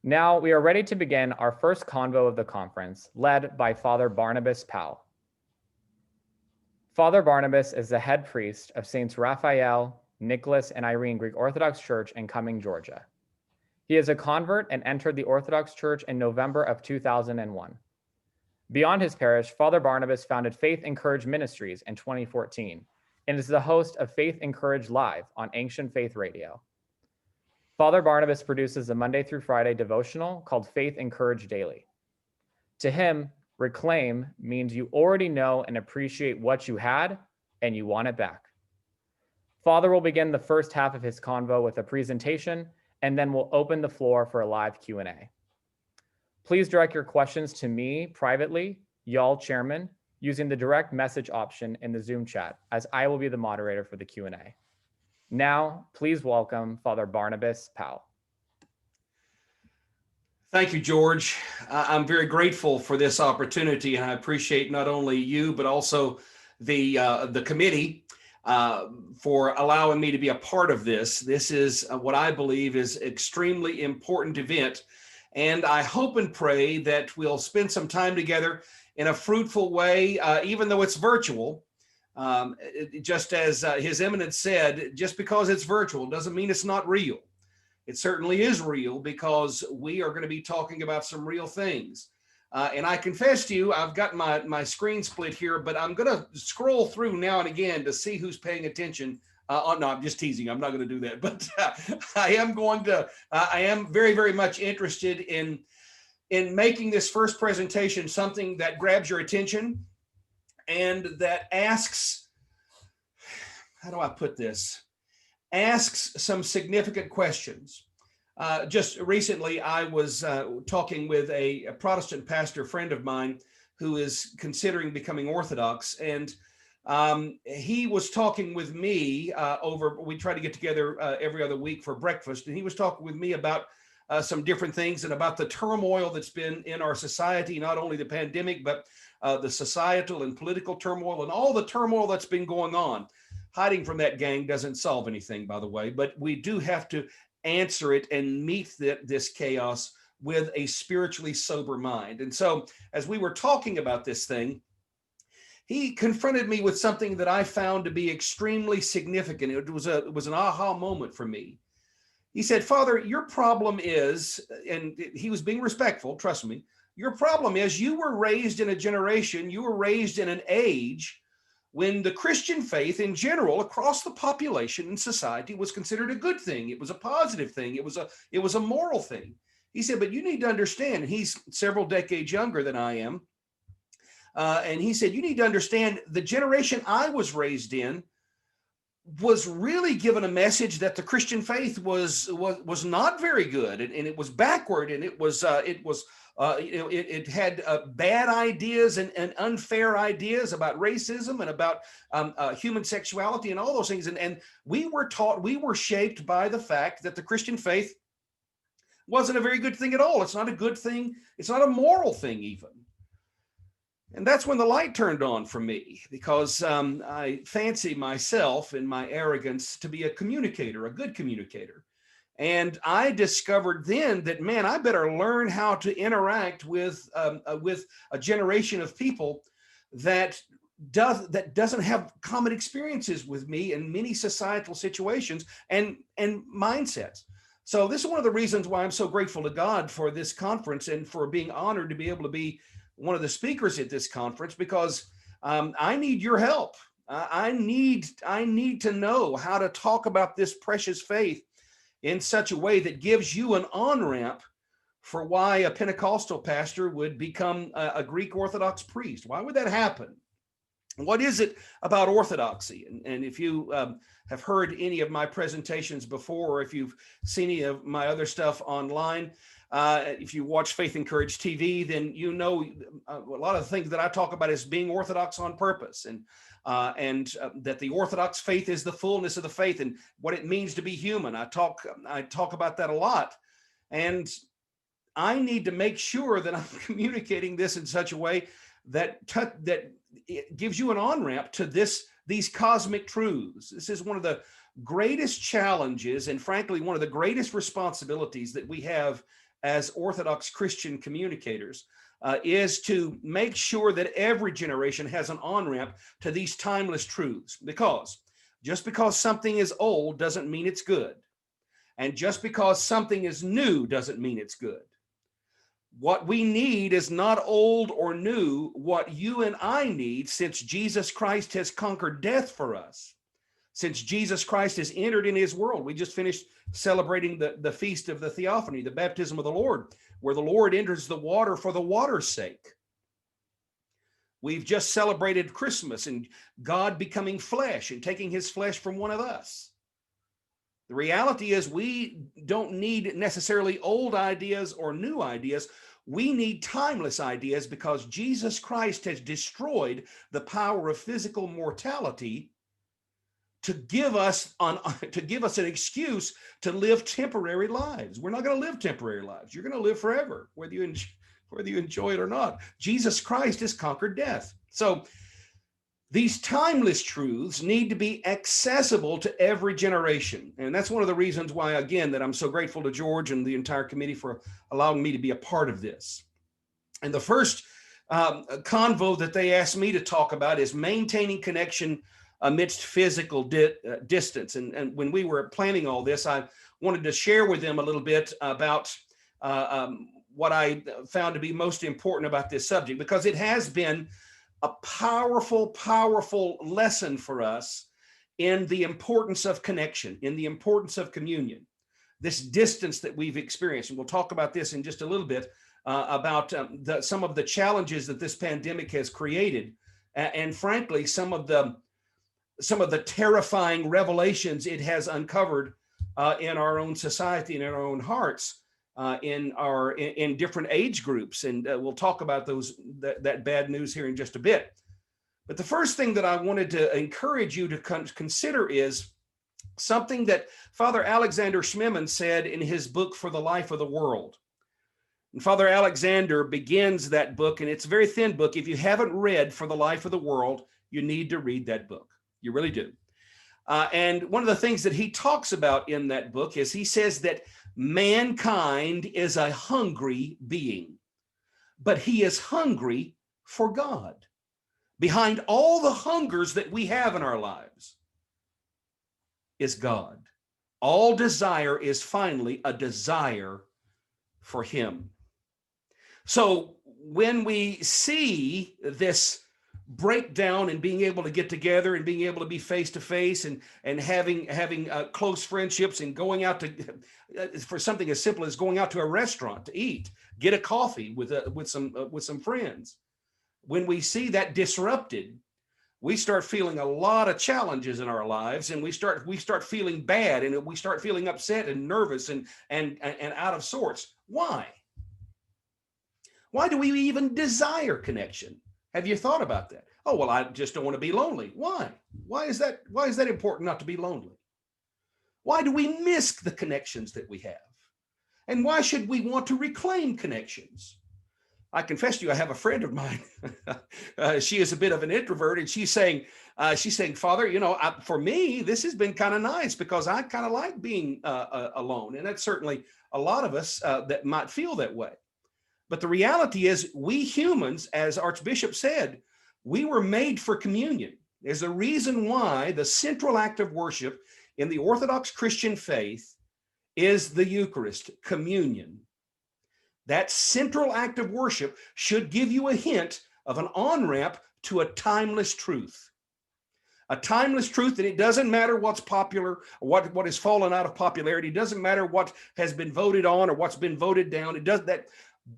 Now we are ready to begin our first convo of the conference, led by Father Barnabas Powell. Father Barnabas is the head priest of Saints Raphael, Nicholas, and Irene Greek Orthodox Church in Cumming, Georgia. He is a convert and entered the Orthodox Church in November of 2001. Beyond his parish, Father Barnabas founded Faith Encourage Ministries in 2014 and is the host of Faith Encourage Live on Ancient Faith Radio. Father Barnabas produces a Monday through Friday devotional called Faith Encourage Daily. To him, reclaim means you already know and appreciate what you had and you want it back. Father will begin the first half of his convo with a presentation, and then we'll open the floor for a live Q&A. Please direct your questions to me privately, y'all chairman, using the direct message option in the Zoom chat, as I will be the moderator for the Q&A. Now, please welcome Father Barnabas Powell. Thank you, George. I'm very grateful for this opportunity, and I appreciate not only you, but also the committee for allowing me to be a part of this. This is what I believe is extremely important event, and I hope and pray that we'll spend some time together in a fruitful way, even though it's virtual. Just as His Eminence said, just because it's virtual doesn't mean it's not real. It certainly is real, because we are going to be talking about some real things. And I confess to you, I've got my screen split here, but I'm going to scroll through now and again to see who's paying attention. No, I'm just teasing. I'm not going to do that. But I am very, very much interested in making this first presentation something that grabs your attention and that asks, how do I put this? Asks some significant questions. Just recently, I was talking with a Protestant pastor friend of mine who is considering becoming Orthodox, and he was talking with me we try to get together every other week for breakfast, and he was talking with me about some different things and about the turmoil that's been in our society, not only the pandemic, but the societal and political turmoil and all the turmoil that's been going on. Hiding from that, gang, doesn't solve anything, by the way, but we do have to answer it and meet this chaos with a spiritually sober mind. And so as we were talking about this thing, he confronted me with something that I found to be extremely significant. It was an aha moment for me. He said, Father, your problem is, and he was being respectful, trust me, your problem is you were raised in a generation, you were raised in an age when the Christian faith in general across the population and society was considered a good thing. It was a positive thing. It was a moral thing. He said, but you need to understand, and he's several decades younger than I am. And he said, you need to understand the generation I was raised in was really given a message that the Christian faith was not very good, and it was backward, and it had bad ideas and unfair ideas about racism and about human sexuality and all those things. And we were shaped by the fact that the Christian faith wasn't a very good thing at all. It's not a good thing. It's not a moral thing even. And that's when the light turned on for me, because I fancy myself in my arrogance to be a communicator, a good communicator. And I discovered then that, man, I better learn how to interact with a generation of people that doesn't have common experiences with me in many societal situations and mindsets. So this is one of the reasons why I'm so grateful to God for this conference and for being honored to be able to be one of the speakers at this conference, because I need your help. I need to know how to talk about this precious faith in such a way that gives you an on-ramp for why a Pentecostal pastor would become a Greek Orthodox priest. Why would that happen? What is it about orthodoxy? And if you have heard any of my presentations before, or if you've seen any of my other stuff online, if you watch Faith Encourage TV, then you know a lot of the things that I talk about is being Orthodox on purpose, and that the Orthodox faith is the fullness of the faith and what it means to be human. I talk about that a lot, and I need to make sure that I'm communicating this in such a way that it gives you an on-ramp to these cosmic truths. This is one of the greatest challenges, and frankly, one of the greatest responsibilities that we have as Orthodox Christian communicators is to make sure that every generation has an on-ramp to these timeless truths. Because just because something is old doesn't mean it's good. And just because something is new doesn't mean it's good. What we need is not old or new. What you and I need, since Jesus Christ has conquered death for us, since Jesus Christ has entered in his world. We just finished celebrating the feast of the Theophany, the baptism of the Lord, where the Lord enters the water for the water's sake. We've just celebrated Christmas and God becoming flesh and taking his flesh from one of us. The reality is we don't need necessarily old ideas or new ideas. We need timeless ideas because Jesus Christ has destroyed the power of physical mortality to give us an excuse to live temporary lives. We're not going to live temporary lives. You're going to live forever, whether you enjoy it or not. Jesus Christ has conquered death. So these timeless truths need to be accessible to every generation. And that's one of the reasons why, again, that I'm so grateful to George and the entire committee for allowing me to be a part of this. And the first convo that they asked me to talk about is maintaining connection amidst physical distance. And when we were planning all this, I wanted to share with them a little bit about what I found to be most important about this subject, because it has been a powerful, powerful lesson for us in the importance of connection, in the importance of communion, this distance that we've experienced. And we'll talk about this in just a little bit about some of the challenges that this pandemic has created. And frankly, some of the terrifying revelations it has uncovered in our own society and in our own hearts, in different age groups. And we'll talk about that bad news here in just a bit. But the first thing that I wanted to encourage you to consider is something that Father Alexander Schmemann said in his book, For the Life of the World. And Father Alexander begins that book, and it's a very thin book. If you haven't read For the Life of the World, you need to read that book. You really do. And one of the things that he talks about in that book is he says that mankind is a hungry being, but he is hungry for God. Behind all the hungers that we have in our lives is God. All desire is finally a desire for him. So when we see this breakdown and being able to get together and being able to be face to face and having close friendships and going out to for something as simple as going out to a restaurant to eat, get a coffee with some friends. When we see that disrupted, we start feeling a lot of challenges in our lives, and we start feeling bad, and we start feeling upset and nervous and out of sorts. Why? Why do we even desire connection? Have you thought about that? Oh, well, I just don't want to be lonely. Why? Why is that important not to be lonely? Why do we miss the connections that we have? And why should we want to reclaim connections? I confess to you, I have a friend of mine. She is a bit of an introvert, and she's saying, Father, for me, this has been kind of nice because I kind of like being alone. And that's certainly a lot of us that might feel that way. But the reality is, we humans, as Archbishop said, we were made for communion. There's a reason why the central act of worship in the Orthodox Christian faith is the Eucharist, communion. That central act of worship should give you a hint of an on-ramp to a timeless truth. A timeless truth that it doesn't matter what's popular, what has fallen out of popularity. It doesn't matter what has been voted on or what's been voted down.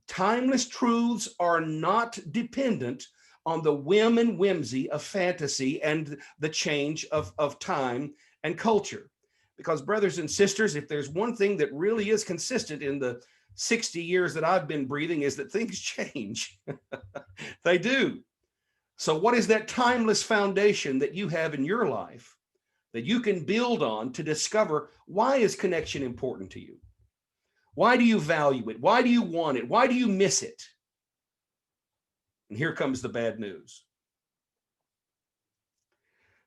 Timeless truths are not dependent on the whim and whimsy of fantasy and the change of time and culture. Because brothers and sisters, if there's one thing that really is consistent in the 60 years that I've been breathing, is that things change. They do. So what is that timeless foundation that you have in your life that you can build on to discover, why is connection important to you? Why do you value it? Why do you want it? Why do you miss it? And here comes the bad news.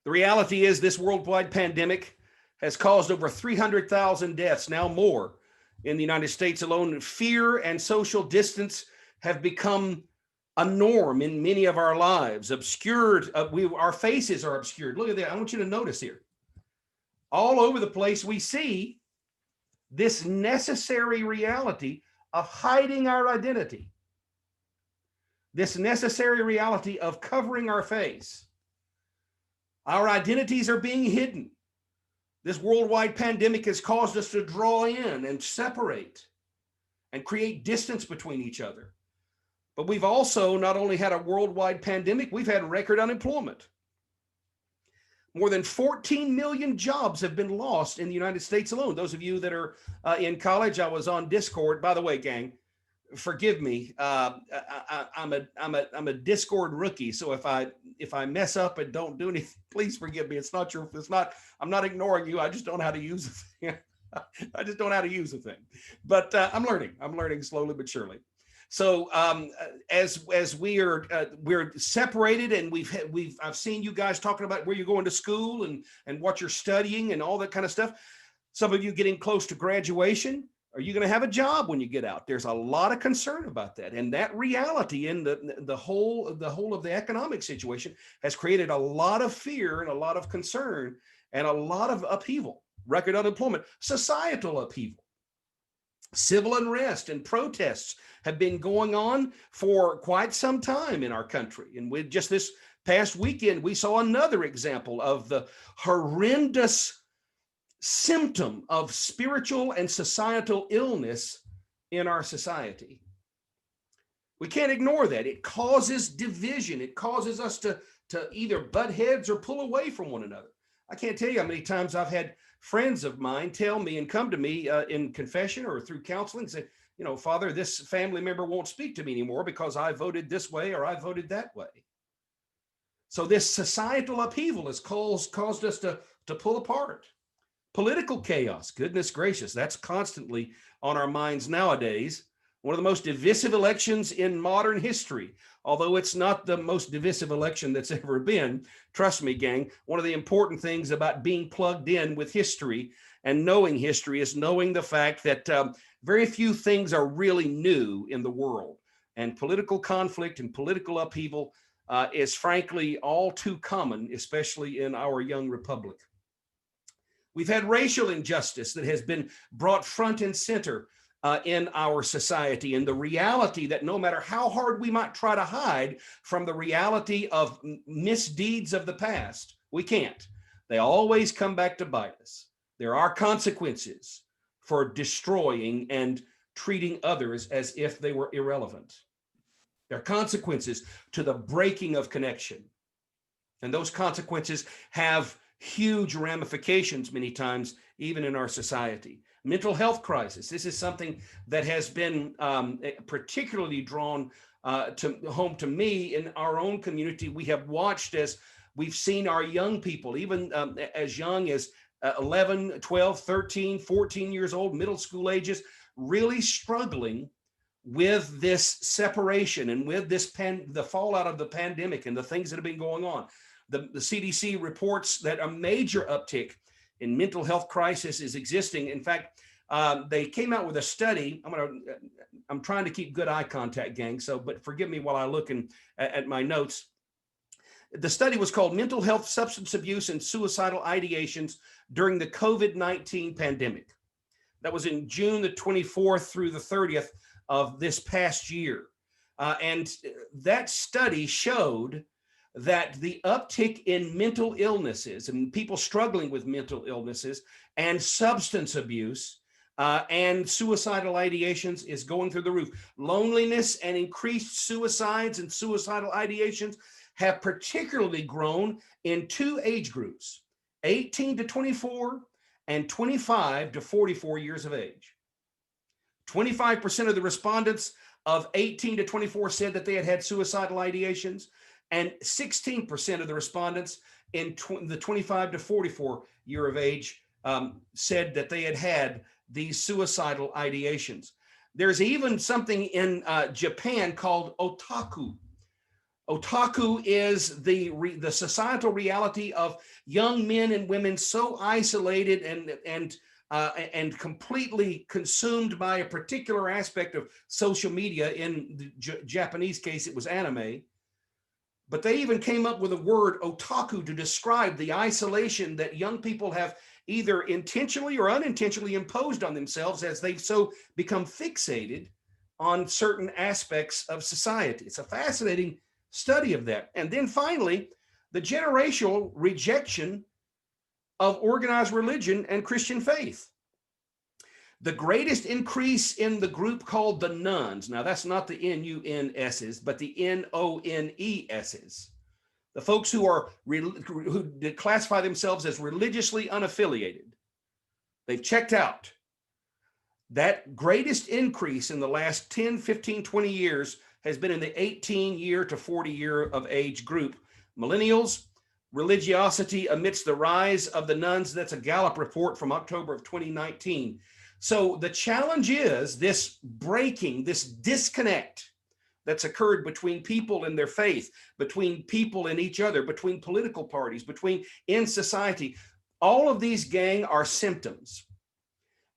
The reality is, this worldwide pandemic has caused over 300,000 deaths, now more, In the United States alone, fear and social distance have become a norm in many of our lives. Obscured, our faces are obscured. Look at that. I want you to notice here. All over the place, we see this necessary reality of hiding our identity, this necessary reality of covering our face. Our identities are being hidden. This worldwide pandemic has caused us to draw in and separate and create distance between each other. But we've also not only had a worldwide pandemic, we've had record unemployment. More than 14 million jobs have been lost in the United States alone. Those of you that are in college, I was on Discord. By the way, gang, forgive me. I'm a Discord rookie. So if I mess up and don't do anything, please forgive me. I'm not ignoring you. I just don't know how to use the thing. I just don't know how to use the thing. But I'm learning slowly but surely. So as we're separated, and I've seen you guys talking about where you're going to school and what you're studying and all that kind of stuff. Some of you getting close to graduation. Are you going to have a job when you get out? There's a lot of concern about that, and that reality in the whole of the economic situation has created a lot of fear and a lot of concern and a lot of upheaval, record unemployment, societal upheaval. Civil unrest and protests have been going on for quite some time in our country. And with just this past weekend, we saw another example of the horrendous symptom of spiritual and societal illness in our society. We can't ignore that. It causes division. It causes us to either butt heads or pull away from one another. I can't tell you how many times I've had friends of mine tell me and come to me in confession or through counseling and say, Father, this family member won't speak to me anymore because I voted this way or I voted that way. So this societal upheaval has caused us to pull apart. Political chaos, goodness gracious, that's constantly on our minds nowadays. One of the most divisive elections in modern history, although it's not the most divisive election that's ever been. Trust me, gang, one of the important things about being plugged in with history and knowing history is knowing the fact that very few things are really new in the world. And political conflict and political upheaval is frankly all too common, especially in our young republic. We've had racial injustice that has been brought front and center in our society, and the reality that no matter how hard we might try to hide from the reality of misdeeds of the past, we can't. They always come back to bite us. There are consequences for destroying and treating others as if they were irrelevant. There are consequences to the breaking of connection. And those consequences have huge ramifications many times, even in our society. Mental health crisis. This is something that has been particularly drawn home to me in our own community. We have watched as we've seen our young people, even as young as 11, 12, 13, 14 years old, middle school ages, really struggling with this separation and with this the fallout of the pandemic and the things that have been going on. The CDC reports that a major uptick in mental health crisis is existing. In fact, they came out with a study. I'm trying to keep good eye contact, gang. But forgive me while I look at my notes. The study was called Mental Health, Substance Abuse, and Suicidal Ideations During the COVID-19 Pandemic. That was in June the 24th through the 30th of this past year. And that study showed that the uptick in mental illnesses and people struggling with mental illnesses and substance abuse and suicidal ideations is going through the roof. Loneliness and increased suicides and suicidal ideations have particularly grown in two age groups, 18 to 24 and 25 to 44 years of age. 25% of the respondents of 18 to 24 said that they had suicidal ideations, and 16% of the respondents in the 25 to 44 year of age said that they had these suicidal ideations. There's even something in Japan called Otaku. Otaku is the societal reality of young men and women so isolated and and completely consumed by a particular aspect of social media. In the Japanese case, it was anime. But they even came up with a word, otaku, to describe the isolation that young people have either intentionally or unintentionally imposed on themselves as they've so become fixated on certain aspects of society. It's a fascinating study of that. And then finally, the generational rejection of organized religion and Christian faith. The greatest increase in the group called the nuns. Now, that's not the N-U-N-S's, but the N-O-N-E-S's. The folks who classify themselves as religiously unaffiliated. They've checked out. That greatest increase in the last 10, 15, 20 years has been in the 18-year to 40-year of age group. Millennials, religiosity amidst the rise of the nuns. That's a Gallup report from October of 2019. So the challenge is this breaking, this disconnect that's occurred between people and their faith, between people and each other, between political parties, in society. All of these, gang, are symptoms.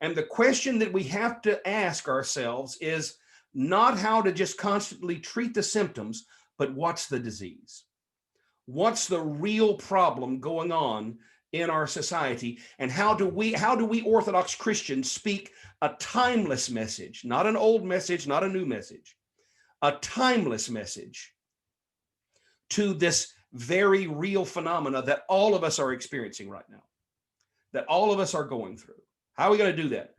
And the question that we have to ask ourselves is not how to just constantly treat the symptoms, but what's the disease? What's the real problem going on in our society? And how do we Orthodox Christians speak a timeless message, not an old message, not a new message, a timeless message to this very real phenomena that all of us are experiencing right now, that all of us are going through? How are we going to do that?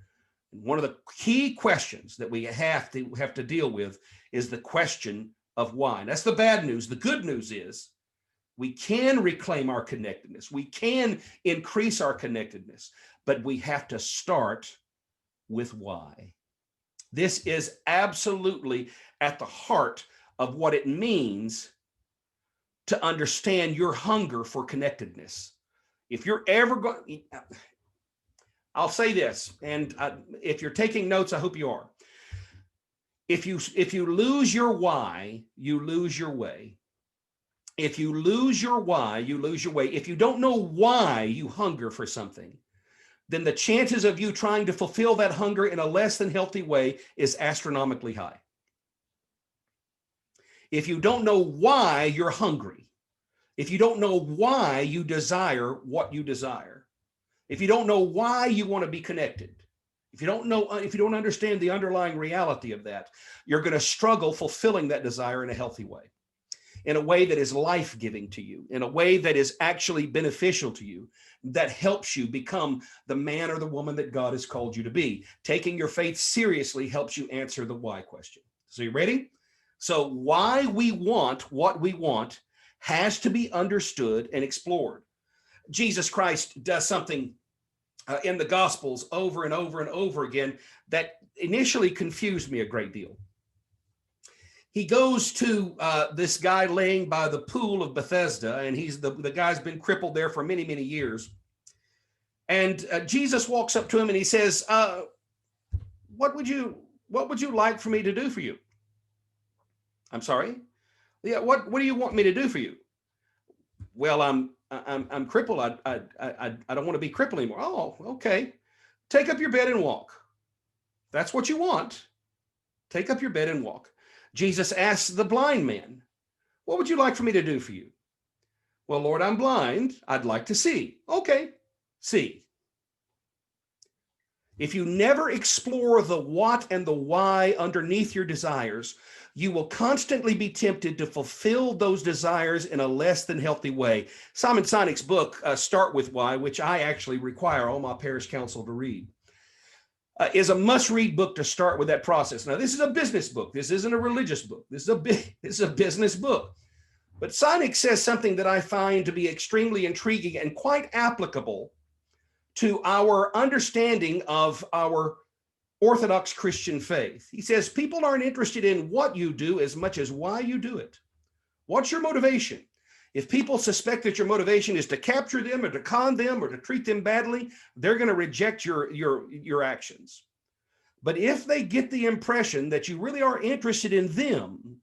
One of the key questions that we have to deal with is the question of why. And that's the bad news. The good news is we can reclaim our connectedness. We can increase our connectedness, but we have to start with why. This is absolutely at the heart of what it means to understand your hunger for connectedness. If you're ever going, I'll say this, and if you're taking notes, I hope you are. If you lose your why, you lose your way. If you lose your why, you lose your way. If you don't know why you hunger for something, then the chances of you trying to fulfill that hunger in a less than healthy way is astronomically high. If you don't know why you're hungry, if you don't know why you desire what you desire, if you don't know why you want to be connected, if you don't understand the underlying reality of that, you're going to struggle fulfilling that desire in a healthy way, in a way that is life-giving to you, in a way that is actually beneficial to you, that helps you become the man or the woman that God has called you to be. Taking your faith seriously helps you answer the why question. So you ready? So why we want what we want has to be understood and explored. Jesus Christ does something in the Gospels over and over and over again that initially confused me a great deal. He goes to this guy laying by the pool of Bethesda, and he's the guy's been crippled there for many, many years. And Jesus walks up to him and he says, what would you like for me to do for you? I'm sorry? Yeah, what do you want me to do for you? Well, I'm crippled. I don't want to be crippled anymore. Oh, okay. Take up your bed and walk. That's what you want. Take up your bed and walk. Jesus asks the blind man, what would you like for me to do for you? Well, Lord, I'm blind. I'd like to see. Okay, see. If you never explore the what and the why underneath your desires, you will constantly be tempted to fulfill those desires in a less than healthy way. Simon Sinek's book, Start With Why, which I actually require all my parish council to read, is a must-read book to start with that process. Now, this is a business book. This isn't a religious book. This is a business book. But Sinek says something that I find to be extremely intriguing and quite applicable to our understanding of our Orthodox Christian faith. He says, people aren't interested in what you do as much as why you do it. What's your motivation? If people suspect that your motivation is to capture them or to con them or to treat them badly, they're going to reject your actions. But if they get the impression that you really are interested in them,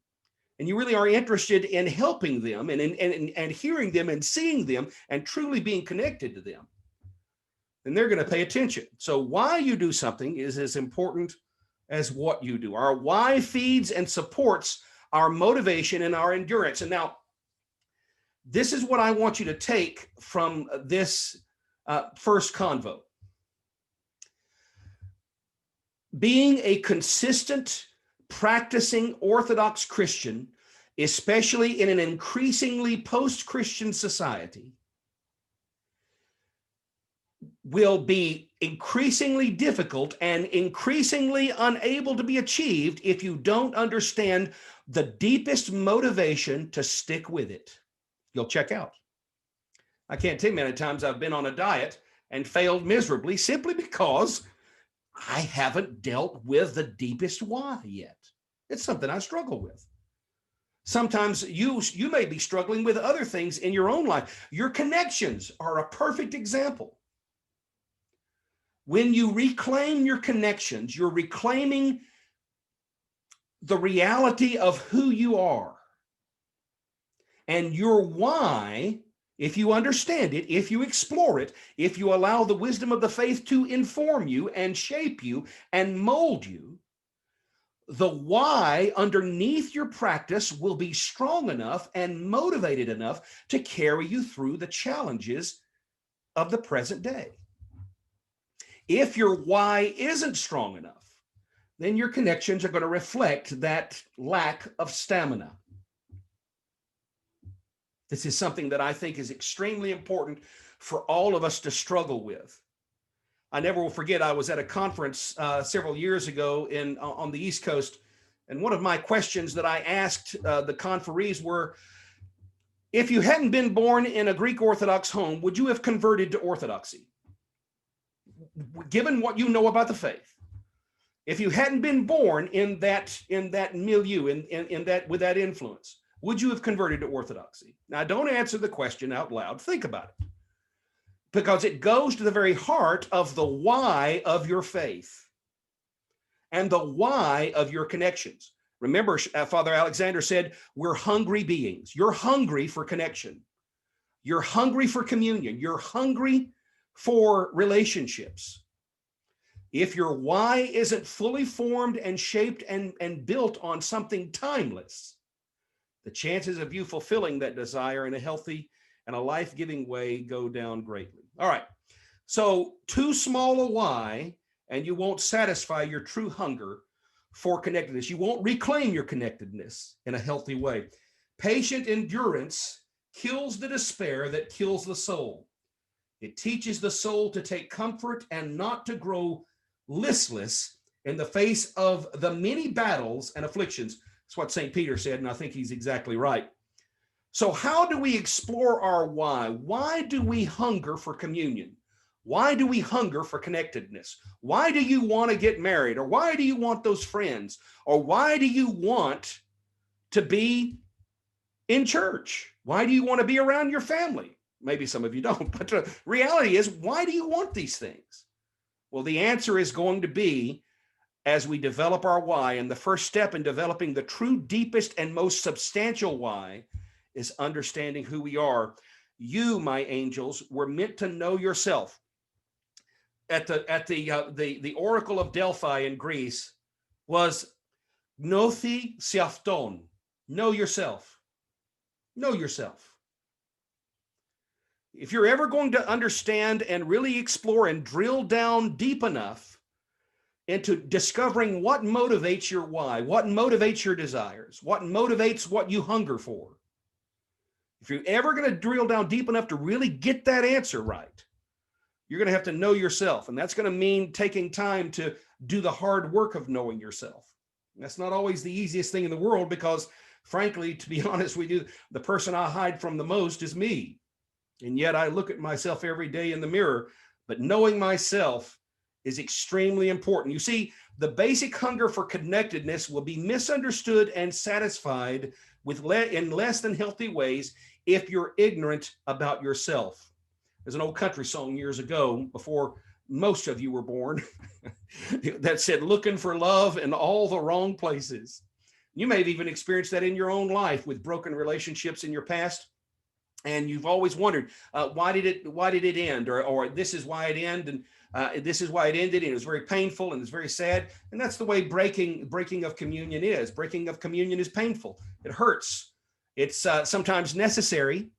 and you really are interested in helping them and hearing them and seeing them and truly being connected to them, then they're going to pay attention. So why you do something is as important as what you do. Our why feeds and supports our motivation and our endurance. And now, this is what I want you to take from this first convo. Being a consistent, practicing Orthodox Christian, especially in an increasingly post-Christian society, will be increasingly difficult and increasingly unable to be achieved if you don't understand the deepest motivation to stick with it. You'll check out. I can't tell you many times I've been on a diet and failed miserably simply because I haven't dealt with the deepest why yet. It's something I struggle with. Sometimes you may be struggling with other things in your own life. Your connections are a perfect example. When you reclaim your connections, you're reclaiming the reality of who you are. And your why, if you understand it, if you explore it, if you allow the wisdom of the faith to inform you and shape you and mold you, the why underneath your practice will be strong enough and motivated enough to carry you through the challenges of the present day. If your why isn't strong enough, then your connections are going to reflect that lack of stamina. This is something that I think is extremely important for all of us to struggle with. I never will forget, I was at a conference several years ago on the East Coast, and one of my questions that I asked the conferees were, if you hadn't been born in a Greek Orthodox home, would you have converted to Orthodoxy? Given what you know about the faith, if you hadn't been born in that milieu, in that with that influence, would you have converted to Orthodoxy? Now, don't answer the question out loud. Think about it, because it goes to the very heart of the why of your faith and the why of your connections. Remember, Father Alexander said, we're hungry beings. You're hungry for connection. You're hungry for communion. You're hungry for relationships. If your why isn't fully formed and shaped and built on something timeless, the chances of you fulfilling that desire in a healthy and a life-giving way go down greatly. All right, so too small a why, and you won't satisfy your true hunger for connectedness. You won't reclaim your connectedness in a healthy way. Patient endurance kills the despair that kills the soul. It teaches the soul to take comfort and not to grow listless in the face of the many battles and afflictions. That's what St. Peter said, and I think he's exactly right. So how do we explore our why? Why do we hunger for communion? Why do we hunger for connectedness? Why do you want to get married? Or why do you want those friends? Or why do you want to be in church? Why do you want to be around your family? Maybe some of you don't, but the reality is, why do you want these things? Well, the answer is going to be, as we develop our why, and the first step in developing the true, deepest, and most substantial why is understanding who we are. You, my angels, were meant to know yourself. At the Oracle of Delphi in Greece was gnothi seafton, know yourself. Know yourself. If you're ever going to understand and really explore and drill down deep enough into discovering what motivates your why, what motivates your desires, what motivates what you hunger for, if you're ever going to drill down deep enough to really get that answer right, you're going to have to know yourself. And that's going to mean taking time to do the hard work of knowing yourself. And that's not always the easiest thing in the world, because frankly, to be honest with you, the person I hide from the most is me. And yet I look at myself every day in the mirror, but knowing myself is extremely important. You see, the basic hunger for connectedness will be misunderstood and satisfied in less than healthy ways if you're ignorant about yourself. There's an old country song years ago, before most of you were born, that said, looking for love in all the wrong places. You may have even experienced that in your own life with broken relationships in your past. And you've always wondered, why did it end? Or this is why it ended, and this is why it ended, and it was very painful and it's very sad. And that's the way breaking of communion is. Breaking of communion is painful. It hurts. It's sometimes necessary.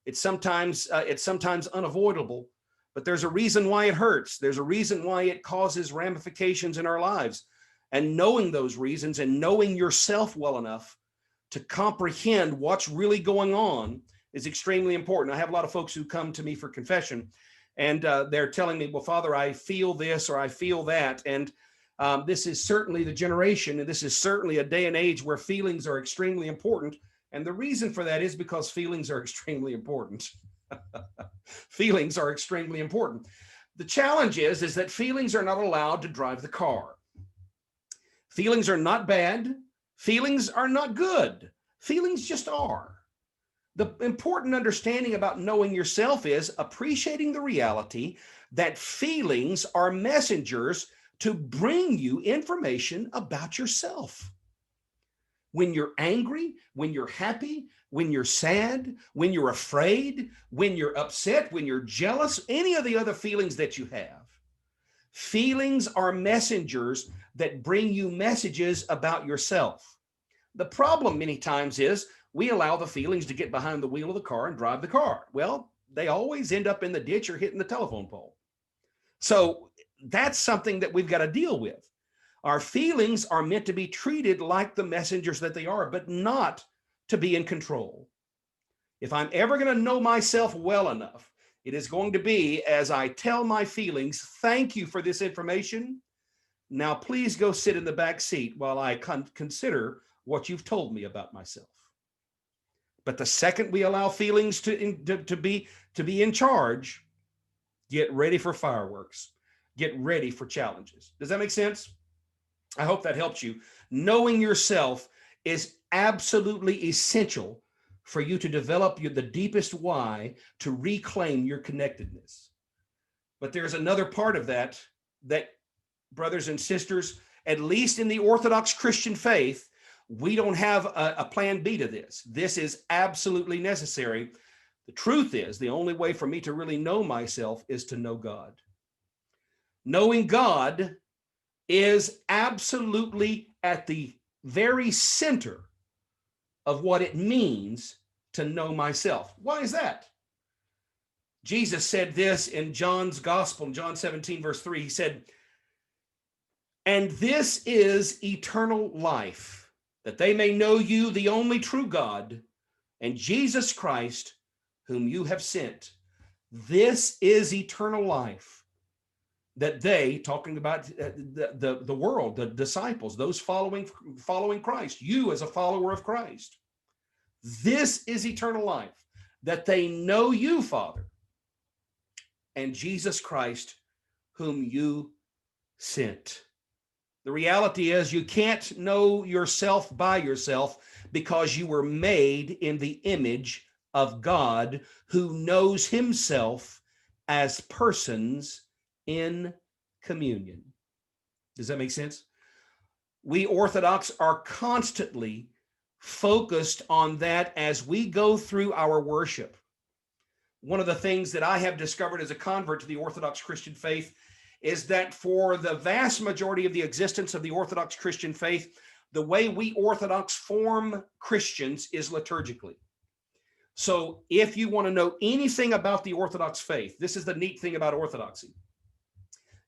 It's sometimes unavoidable. But there's a reason why it hurts. There's a reason why it causes ramifications in our lives. And knowing those reasons and knowing yourself well enough to comprehend what's really going on is extremely important. I have a lot of folks who come to me for confession, and they're telling me, well, Father, I feel this or I feel that. And this is certainly the generation, and this is certainly a day and age where feelings are extremely important. And the reason for that is because feelings are extremely important. Feelings are extremely important. The challenge is that feelings are not allowed to drive the car. Feelings are not bad. Feelings are not good. Feelings just are. The important understanding about knowing yourself is appreciating the reality that feelings are messengers to bring you information about yourself. When you're angry, when you're happy, when you're sad, when you're afraid, when you're upset, when you're jealous, any of the other feelings that you have, feelings are messengers that bring you messages about yourself. The problem many times is we allow the feelings to get behind the wheel of the car and drive the car. Well, they always end up in the ditch or hitting the telephone pole. So that's something that we've got to deal with. Our feelings are meant to be treated like the messengers that they are, but not to be in control. If I'm ever going to know myself well enough, it is going to be as I tell my feelings, thank you for this information. Now, please go sit in the back seat while I consider what you've told me about myself. But the second we allow feelings to be in charge, get ready for fireworks. Get ready for challenges. Does that make sense? I hope that helps you. Knowing yourself is absolutely essential for you to develop the deepest why to reclaim your connectedness. But there's another part of that, brothers and sisters, at least in the Orthodox Christian faith, we don't have a plan B to this. This is absolutely necessary. The truth is, the only way for me to really know myself is to know God. Knowing God is absolutely at the very center of what it means to know myself. Why is that? Jesus said this in John's Gospel, in John 17, verse 3. He said, "And this is eternal life, that they may know you, the only true God, and Jesus Christ, whom you have sent." This is eternal life, that they, talking about the world, the disciples, those following Christ, you as a follower of Christ. This is eternal life, that they know you, Father, and Jesus Christ, whom you sent. The reality is you can't know yourself by yourself, because you were made in the image of God, who knows himself as persons in communion. Does that make sense? We Orthodox are constantly focused on that as we go through our worship. One of the things that I have discovered as a convert to the Orthodox Christian faith is that for the vast majority of the existence of the Orthodox Christian faith, the way we Orthodox form Christians is liturgically. So if you want to know anything about the Orthodox faith, this is the neat thing about Orthodoxy.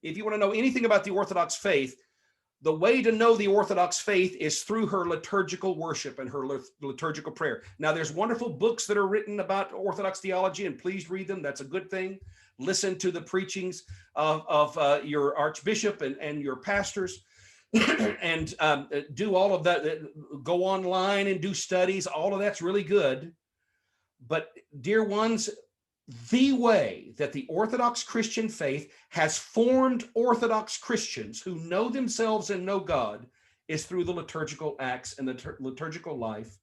If you want to know anything about the Orthodox faith, the way to know the Orthodox faith is through her liturgical worship and her liturgical prayer. Now, there's wonderful books that are written about Orthodox theology, and please read them. That's a good thing. Listen to the preachings of your archbishop and your pastors, and do all of that. Go online and do studies. All of that's really good. But, dear ones, the way that the Orthodox Christian faith has formed Orthodox Christians who know themselves and know God is through the liturgical acts and the liturgical life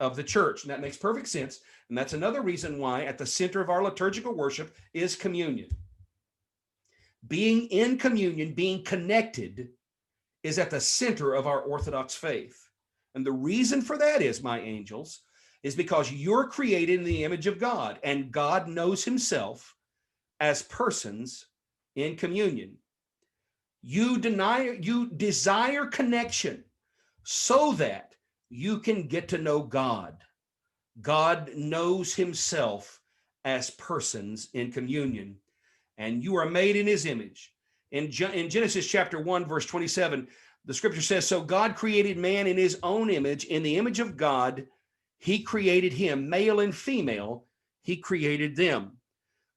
of the church. And that makes perfect sense. And that's another reason why at the center of our liturgical worship is communion. Being in communion, being connected, is at the center of our Orthodox faith. And the reason for that is, my angels, is because you're created in the image of God, and God knows himself as persons in communion. You desire connection so that you can get to know God. God knows himself as persons in communion, and you are made in his image. In Genesis chapter 1, verse 27, the scripture says, so God created man in his own image. In the image of God, he created him, male and female, he created them.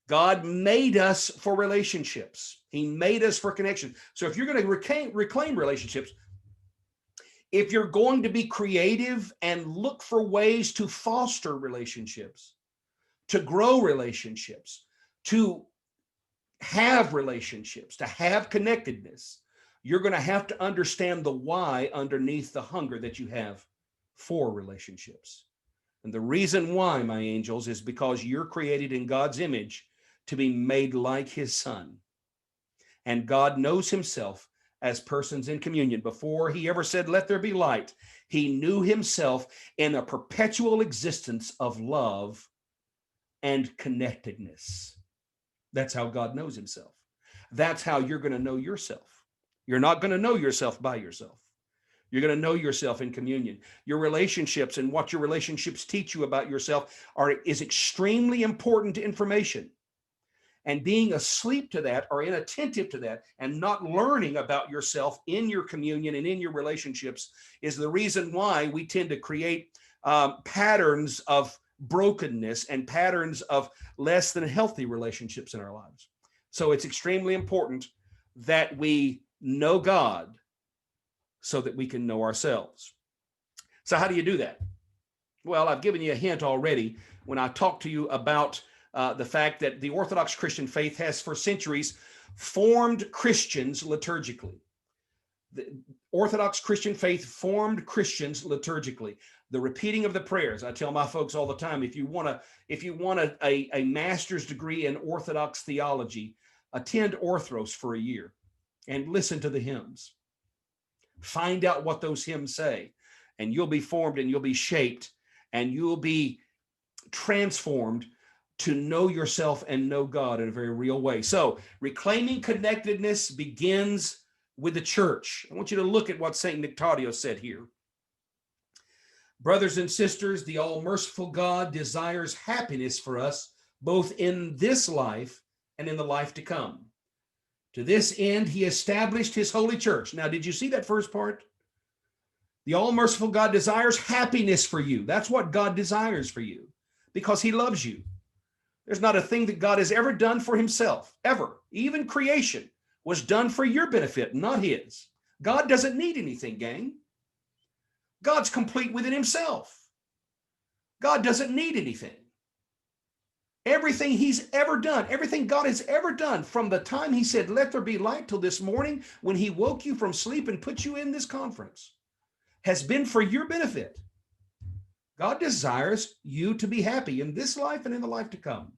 God made us for relationships. He made us for connection. So if you're going to reclaim relationships, if you're going to be creative and look for ways to foster relationships, to grow relationships, to have relationships, to have connectedness, you're going to have to understand the why underneath the hunger that you have for relationships. And the reason why, my angels, is because you're created in God's image to be made like his son. And God knows himself as persons in communion. Before he ever said, let there be light, he knew himself in a perpetual existence of love and connectedness. That's how God knows himself. That's how you're going to know yourself. You're not going to know yourself by yourself. You're going to know yourself in communion. Your relationships and what your relationships teach you about yourself is extremely important information. And being asleep to that or inattentive to that and not learning about yourself in your communion and in your relationships is the reason why we tend to create patterns of brokenness and patterns of less than healthy relationships in our lives. So it's extremely important that we know God so that we can know ourselves. So how do you do that? Well, I've given you a hint already when I talked to you about the fact that the Orthodox Christian faith has for centuries formed Christians liturgically. The Orthodox Christian faith formed Christians liturgically. The repeating of the prayers. I tell my folks all the time, if you want a master's degree in Orthodox theology, attend Orthros for a year and listen to the hymns. Find out what those hymns say, and you'll be formed and you'll be shaped and you'll be transformed to know yourself and know God in a very real way. So reclaiming connectedness begins with the church. I want you to look at what St. Nectario said here. Brothers and sisters, the all-merciful God desires happiness for us, both in this life and in the life to come. To this end, he established his holy church. Now, did you see that first part? The all-merciful God desires happiness for you. That's what God desires for you, because he loves you. There's not a thing that God has ever done for himself, ever. Even creation was done for your benefit, not his. God doesn't need anything, gang. God's complete within himself. God doesn't need anything. Everything he's ever done, everything God has ever done from the time he said, let there be light, till this morning when he woke you from sleep and put you in this conference, has been for your benefit. God desires you to be happy in this life and in the life to come.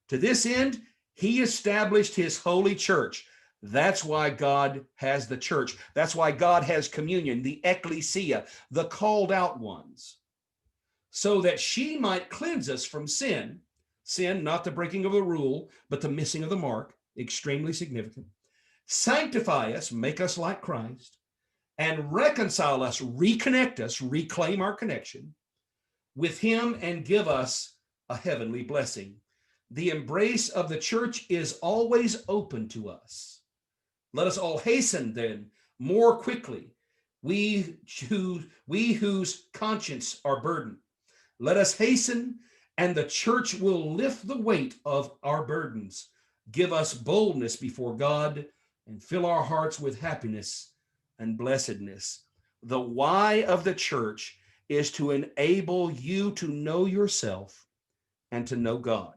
To this end, he established his holy church. That's why God has the church. That's why God has communion, the ecclesia, the called out ones, so that she might cleanse us from sin. Sin, not the breaking of the rule, but the missing of the mark, extremely significant. Sanctify us, make us like Christ, and reconcile us, reconnect us, reclaim our connection with him, and give us a heavenly blessing. The embrace of the church is always open to us. Let us all hasten then more quickly, we whose conscience are burdened. Let us hasten, and the church will lift the weight of our burdens, give us boldness before God, and fill our hearts with happiness and blessedness. The why of the church is to enable you to know yourself and to know God.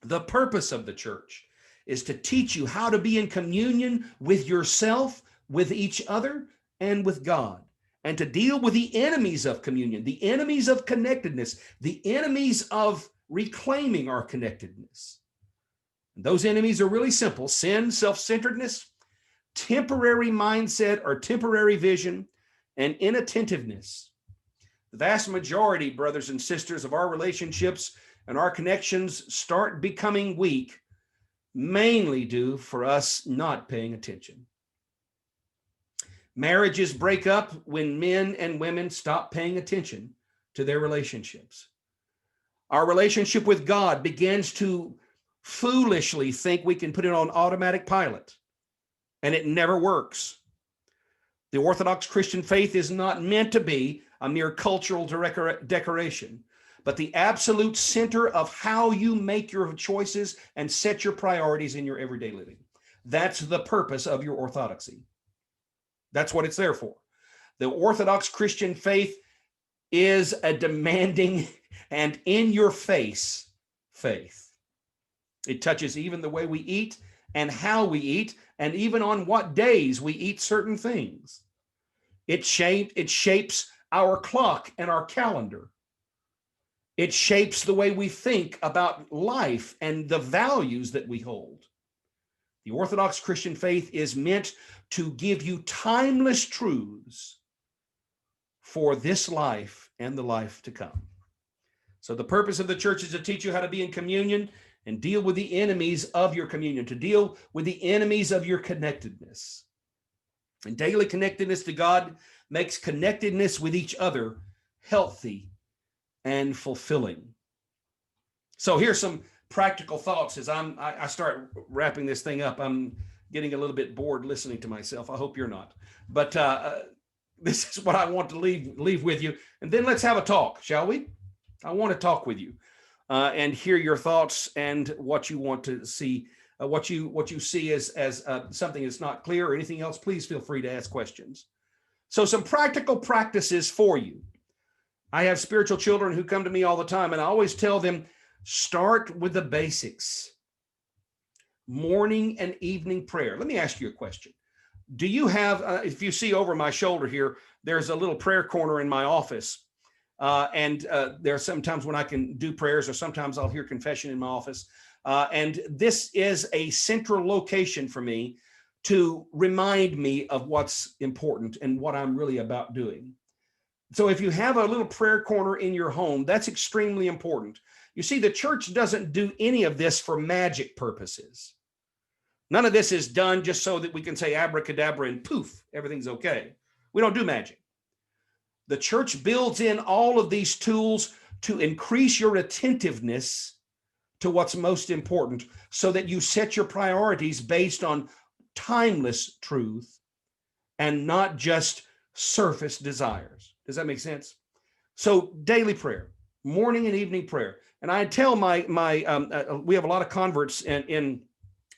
The purpose of the church is to teach you how to be in communion with yourself, with each other, and with God, and to deal with the enemies of communion, the enemies of connectedness, the enemies of reclaiming our connectedness. And those enemies are really simple: sin, self-centeredness, temporary mindset or temporary vision, and inattentiveness. The vast majority, brothers and sisters, of our relationships and our connections start becoming weak, mainly due for us not paying attention. Marriages break up when men and women stop paying attention to their relationships. Our relationship with God begins to foolishly think we can put it on automatic pilot, and it never works. The Orthodox Christian faith is not meant to be a mere cultural decoration, but the absolute center of how you make your choices and set your priorities in your everyday living. That's the purpose of your orthodoxy. That's what it's there for. The Orthodox Christian faith is a demanding and in-your-face faith. It touches even the way we eat and how we eat, and even on what days we eat certain things. It shapes our clock and our calendar. It shapes the way we think about life and the values that we hold. The Orthodox Christian faith is meant to give you timeless truths for this life and the life to come. So the purpose of the church is to teach you how to be in communion and deal with the enemies of your communion, to deal with the enemies of your connectedness. And daily connectedness to God makes connectedness with each other healthy and fulfilling. So here's some practical thoughts as I start wrapping this thing up. I'm getting a little bit bored listening to myself. I hope you're not. But this is what I want to leave with you. And then let's have a talk, shall we? I want to talk with you and hear your thoughts and what you want to see, what you see as something that's not clear or anything else. Please feel free to ask questions. So some practical practices for you. I have spiritual children who come to me all the time, and I always tell them, start with the basics. Morning and evening prayer. Let me ask you a question. Do you have, if you see over my shoulder here, there's a little prayer corner in my office. And there are sometimes when I can do prayers, or sometimes I'll hear confession in my office. And this is a central location for me to remind me of what's important and what I'm really about doing. So if you have a little prayer corner in your home, that's extremely important. You see, the church doesn't do any of this for magic purposes. None of this is done just so that we can say abracadabra and poof, everything's okay. We don't do magic. The church builds in all of these tools to increase your attentiveness to what's most important, so that you set your priorities based on timeless truth and not just surface desires. Does that make sense? So daily prayer, morning and evening prayer. And I tell we have a lot of converts in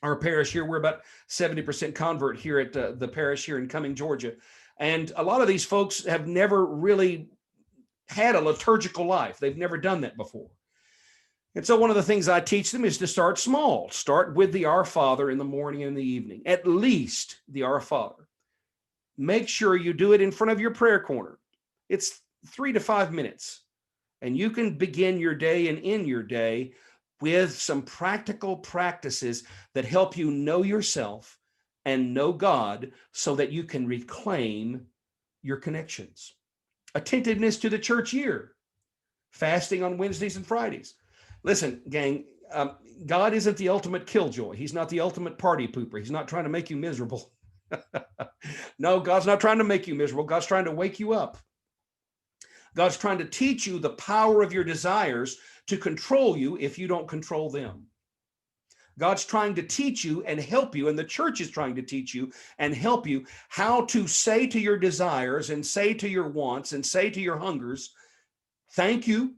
our parish here. We're about 70% convert here at the parish here in Cumming, Georgia. And a lot of these folks have never really had a liturgical life. They've never done that before. And so one of the things I teach them is to start small. Start with the Our Father in the morning and the evening, at least the Our Father. Make sure you do it in front of your prayer corner. It's 3 to 5 minutes, and you can begin your day and end your day with some practical practices that help you know yourself and know God, so that you can reclaim your connections. Attentiveness to the church year, fasting on Wednesdays and Fridays. Listen, gang, God isn't the ultimate killjoy. He's not the ultimate party pooper. He's not trying to make you miserable. No, God's not trying to make you miserable. God's trying to wake you up. God's trying to teach you the power of your desires to control you if you don't control them. God's trying to teach you and help you, and the church is trying to teach you and help you how to say to your desires and say to your wants and say to your hungers, thank you.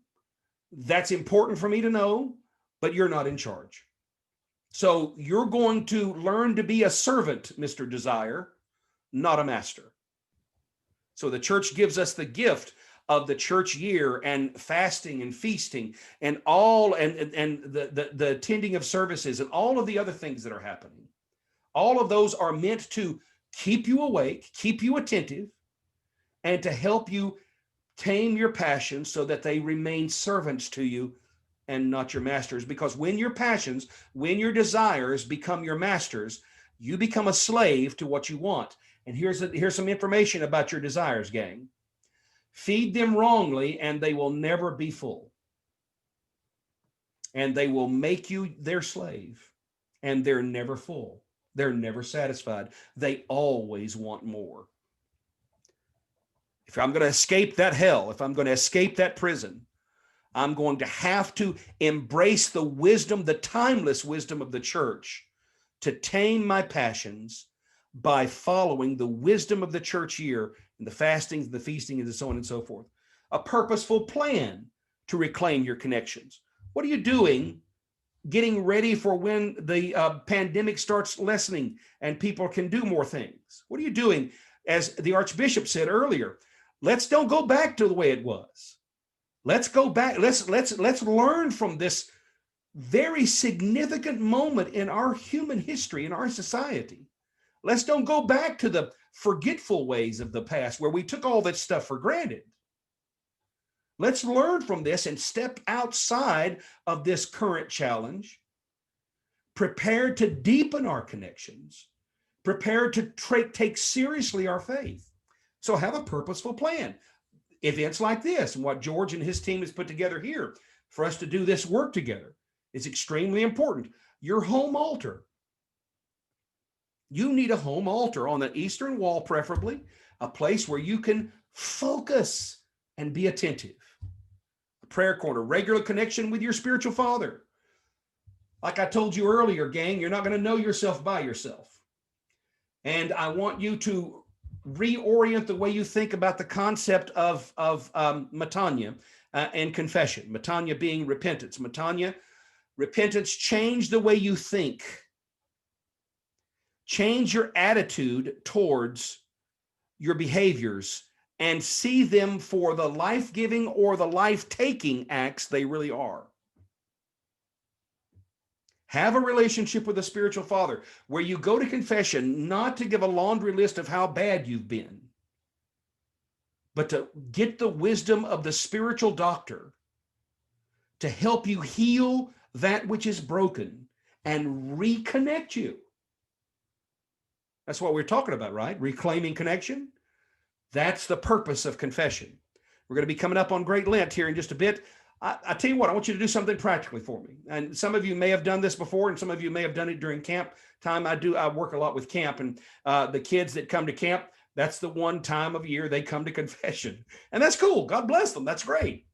That's important for me to know, but you're not in charge. So you're going to learn to be a servant, Mr. Desire, not a master. So the church gives us the gift of the church year and fasting and feasting and all and the attending of services and all of the other things that are happening. All of those are meant to keep you awake, keep you attentive, and to help you tame your passions so that they remain servants to you and not your masters. Because when your passions, when your desires become your masters, you become a slave to what you want. And here's some information about your desires, gang. Feed them wrongly, and they will never be full. And they will make you their slave, and they're never full. They're never satisfied. They always want more. If I'm going to escape that hell, if I'm going to escape that prison, I'm going to have to embrace the wisdom, the timeless wisdom of the church, to tame my passions by following the wisdom of the church year and the fastings, the feasting, and so on and so forth. A purposeful plan to reclaim your connections. What are you doing getting ready for when the pandemic starts lessening and people can do more things? What are you doing? As the Archbishop said earlier, let's don't go back to the way it was. Let's go back. Let's learn from this very significant moment in our human history, in our society. Let's don't go back to the forgetful ways of the past where we took all that stuff for granted. Let's learn from this and step outside of this current challenge, prepared to deepen our connections, prepared to take seriously our faith. So have a purposeful plan. Events like this and what George and his team has put together here for us to do this work together is extremely important. Your home altar. You need a home altar on the eastern wall, preferably, a place where you can focus and be attentive. A prayer corner, regular connection with your spiritual father. Like I told you earlier, gang, you're not going to know yourself by yourself. And I want you to reorient the way you think about the concept of metanoia and confession. Metanoia being repentance. Metanoia, repentance, change the way you think. Change your attitude towards your behaviors and see them for the life-giving or the life-taking acts they really are. Have a relationship with a spiritual father where you go to confession, not to give a laundry list of how bad you've been, but to get the wisdom of the spiritual doctor to help you heal that which is broken and reconnect you. That's what we're talking about, right? Reclaiming connection. That's the purpose of confession. We're going to be coming up on Great Lent here in just a bit. I tell you what, I want you to do something practically for me. And some of you may have done this before, and some of you may have done it during camp time. I work a lot with camp, and the kids that come to camp, that's the one time of year they come to confession. And that's cool. God bless them. That's great.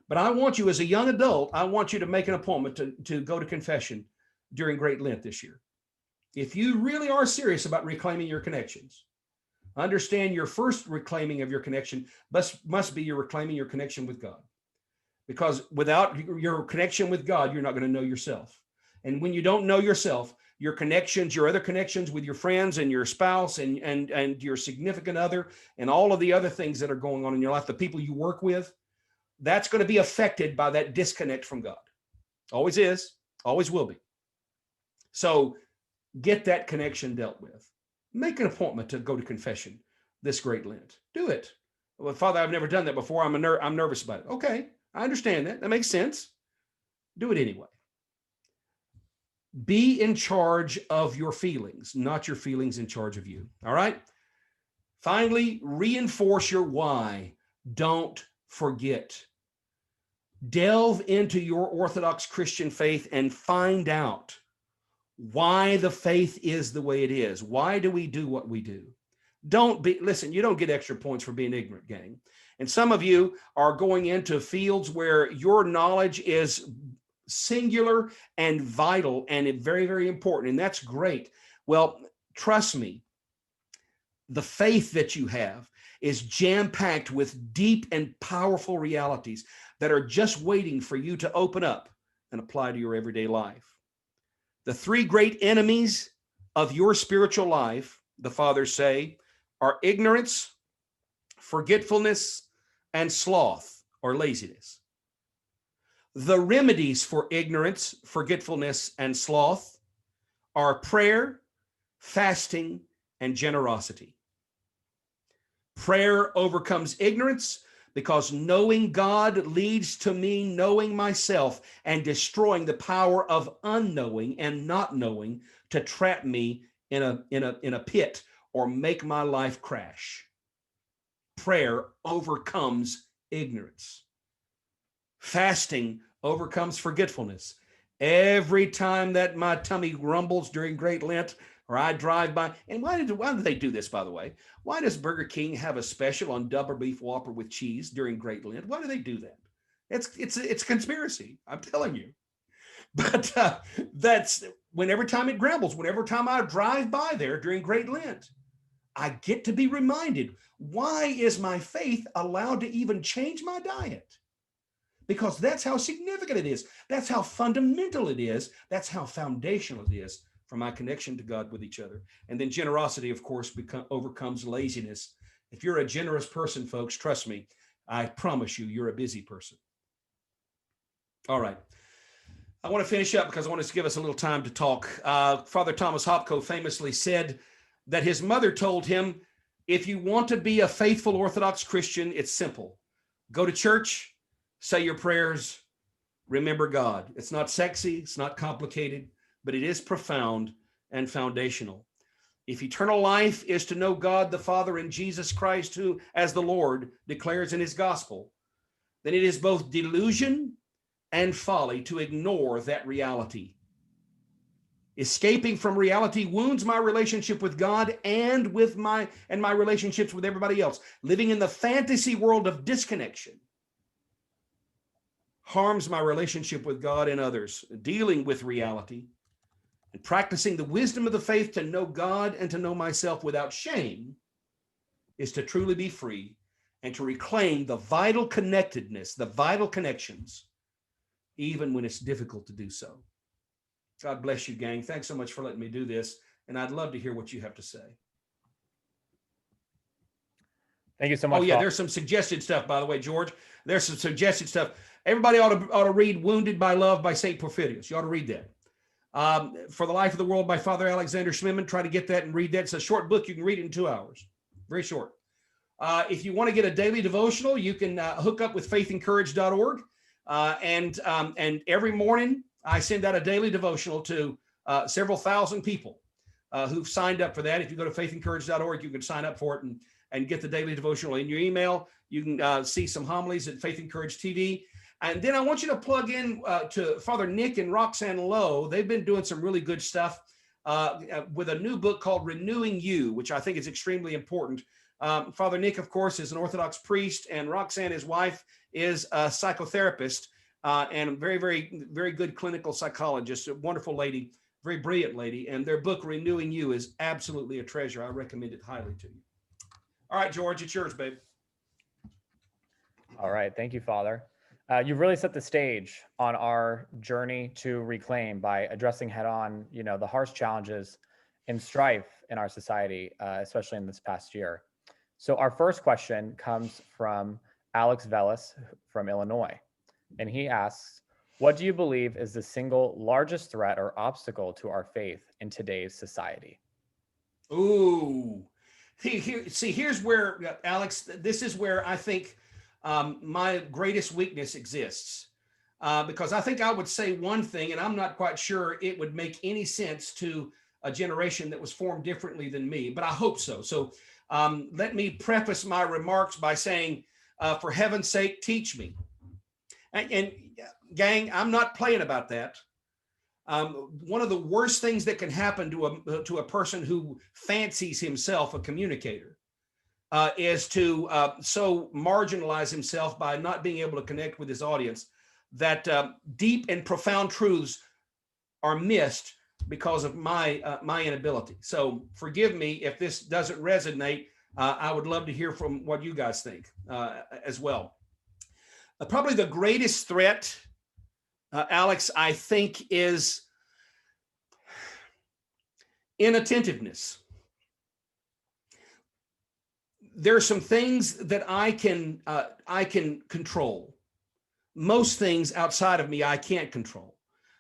But I want you as a young adult, I want you to make an appointment to go to confession during Great Lent this year. If you really are serious about reclaiming your connections, understand your first reclaiming of your connection must be your reclaiming your connection with God. Because without your connection with God, you're not going to know yourself. And when you don't know yourself, your connections, your other connections with your friends and your spouse and your significant other and all of the other things that are going on in your life, the people you work with, that's going to be affected by that disconnect from God. Always is, always will be. So get that connection dealt with. Make an appointment to go to confession this Great Lent. Do it. Well, Father, I've never done that before. I'm nervous about it. Okay, I understand that. That makes sense. Do it anyway. Be in charge of your feelings, not your feelings in charge of you. All right? Finally, reinforce your why. Don't forget. Delve into your Orthodox Christian faith and find out why the faith is the way it is. Why do we do what we do? Listen, you don't get extra points for being ignorant, gang. And some of you are going into fields where your knowledge is singular and vital and very, very important. And that's great. Well, trust me, the faith that you have is jam-packed with deep and powerful realities that are just waiting for you to open up and apply to your everyday life. The three great enemies of your spiritual life, the fathers say, are ignorance, forgetfulness, and sloth or laziness. The remedies for ignorance, forgetfulness, and sloth are prayer, fasting, and generosity. Prayer overcomes ignorance because knowing God leads to me knowing myself and destroying the power of unknowing and not knowing to trap me in a pit or make my life crash. prayer overcomes ignorance. Fasting overcomes forgetfulness. Every time that my tummy rumbles during Great Lent, or I drive by, and why do they do this, by the way? Why does Burger King have a special on double beef Whopper with cheese during Great Lent? Why do they do that? It's a conspiracy, I'm telling you. But that's whenever time it grumbles, whenever time I drive by there during Great Lent, I get to be reminded, why is my faith allowed to even change my diet? Because that's how significant it is. That's how fundamental it is. That's how foundational it is for my connection to God with each other. And then generosity, of course, overcomes laziness. If you're a generous person, folks, trust me, I promise you're a busy person. All right. I want to finish up because I want to give us a little time to talk. Father Thomas Hopko famously said that his mother told him, if you want to be a faithful Orthodox Christian, it's simple. Go to church, say your prayers, remember God. It's not sexy, it's not complicated, but it is profound and foundational. If eternal life is to know God the Father and Jesus Christ, who, as the Lord declares in his gospel, then it is both delusion and folly to ignore that reality. Escaping from reality wounds my relationship with God and my relationships with everybody else. Living in the fantasy world of disconnection harms my relationship with God and others. Dealing with reality and practicing the wisdom of the faith to know God and to know myself without shame is to truly be free and to reclaim the vital connectedness, the vital connections, even when it's difficult to do so. God bless you, gang. Thanks so much for letting me do this. And I'd love to hear what you have to say. Thank you so much. Oh, yeah, there's some suggested stuff, by the way, George. There's some suggested stuff. Everybody ought to read Wounded by Love by St. Porphyrius. You ought to read that. For the Life of the World by Father Alexander Schmemann. Try to get that and read that. It's a short book. You can read it in 2 hours. Very short. If you want to get a daily devotional, you can hook up with faithandcourage.org. And every morning, I send out a daily devotional to several thousand people who've signed up for that. If you go to faithandcourage.org, you can sign up for it and get the daily devotional in your email. You can see some homilies at Faith and Courage TV. And then I want you to plug in to Father Nick and Roxanne Lowe. They've been doing some really good stuff with a new book called Renewing You, which I think is extremely important. Father Nick, of course, is an Orthodox priest, and Roxanne, his wife, is a psychotherapist and a very, very, very good clinical psychologist, a wonderful lady, very brilliant lady. And their book, Renewing You, is absolutely a treasure. I recommend it highly to you. All right, George, it's yours, babe. All right. Thank you, Father. You've really set the stage on our journey to reclaim by addressing head on, the harsh challenges and strife in our society, especially in this past year. So our first question comes from Alex Velis from Illinois. And he asks, what do you believe is the single largest threat or obstacle to our faith in today's society? Ooh, here's where, Alex, this is where I think my greatest weakness exists. Because I think I would say one thing, and I'm not quite sure it would make any sense to a generation that was formed differently than me, but I hope so. So let me preface my remarks by saying, for heaven's sake, teach me. And gang, I'm not playing about that. One of the worst things that can happen to a person who fancies himself a communicator is to so marginalize himself by not being able to connect with his audience that deep and profound truths are missed because of my inability. So forgive me if this doesn't resonate. I would love to hear from what you guys think as well. Probably the greatest threat, Alex, I think, is inattentiveness. There are some things that I can control. Most things outside of me I can't control.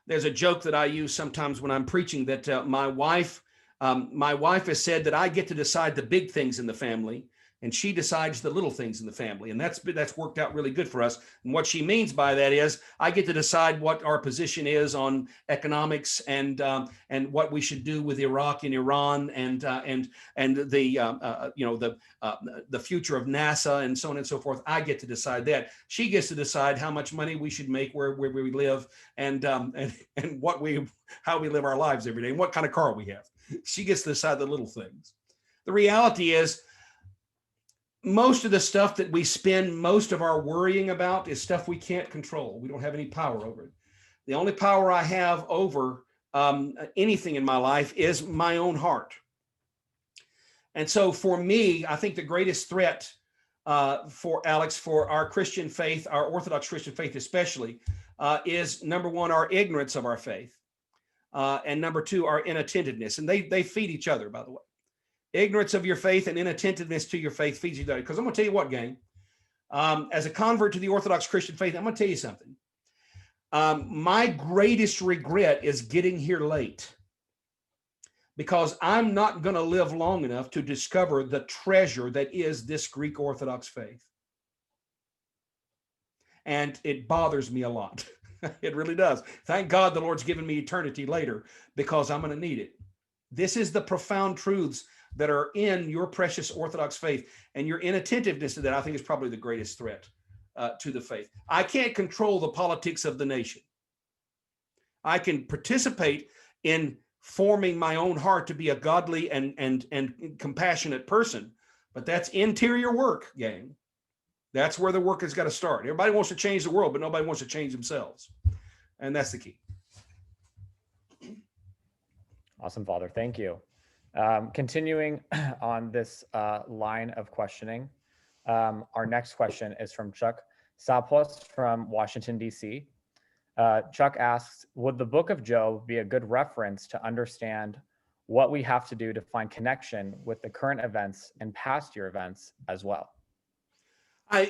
There's a joke that I use sometimes when I'm preaching that my wife has said that I get to decide the big things in the family, and she decides the little things in the family. And that's worked out really good for us. And what she means by that is I get to decide what our position is on economics and what we should do with Iraq and Iran and the future of NASA and so on and so forth. I get to decide that. She gets to decide how much money we should make, where we live, and how we live our lives every day, and what kind of car we have. She gets to decide the little things. The reality is, most of the stuff that we spend most of our worrying about is stuff we can't control. We don't have any power over it. The only power I have over anything in my life is my own heart. And so for me, I think the greatest threat for our Christian faith, our Orthodox Christian faith especially, is number one, our ignorance of our faith. And number two, our inattentiveness. And they feed each other, by the way. Ignorance of your faith and inattentiveness to your faith feeds each other. Because I'm going to tell you what, gang, as a convert to the Orthodox Christian faith, I'm going to tell you something. My greatest regret is getting here late, because I'm not going to live long enough to discover the treasure that is this Greek Orthodox faith. And it bothers me a lot. It really does. Thank God the Lord's given me eternity later, because I'm going to need it. This is the profound truths that are in your precious Orthodox faith, and your inattentiveness to that, I think, is probably the greatest threat to the faith. I can't control the politics of the nation. I can participate in forming my own heart to be a godly and compassionate person, but that's interior work, gang. That's where the work has got to start. Everybody wants to change the world, but nobody wants to change themselves. And that's the key. Awesome, Father. Thank you. Continuing on this line of questioning, our next question is from Chuck Sapos from Washington, D.C. Chuck asks, would the book of Job be a good reference to understand what we have to do to find connection with the current events and past year events as well? I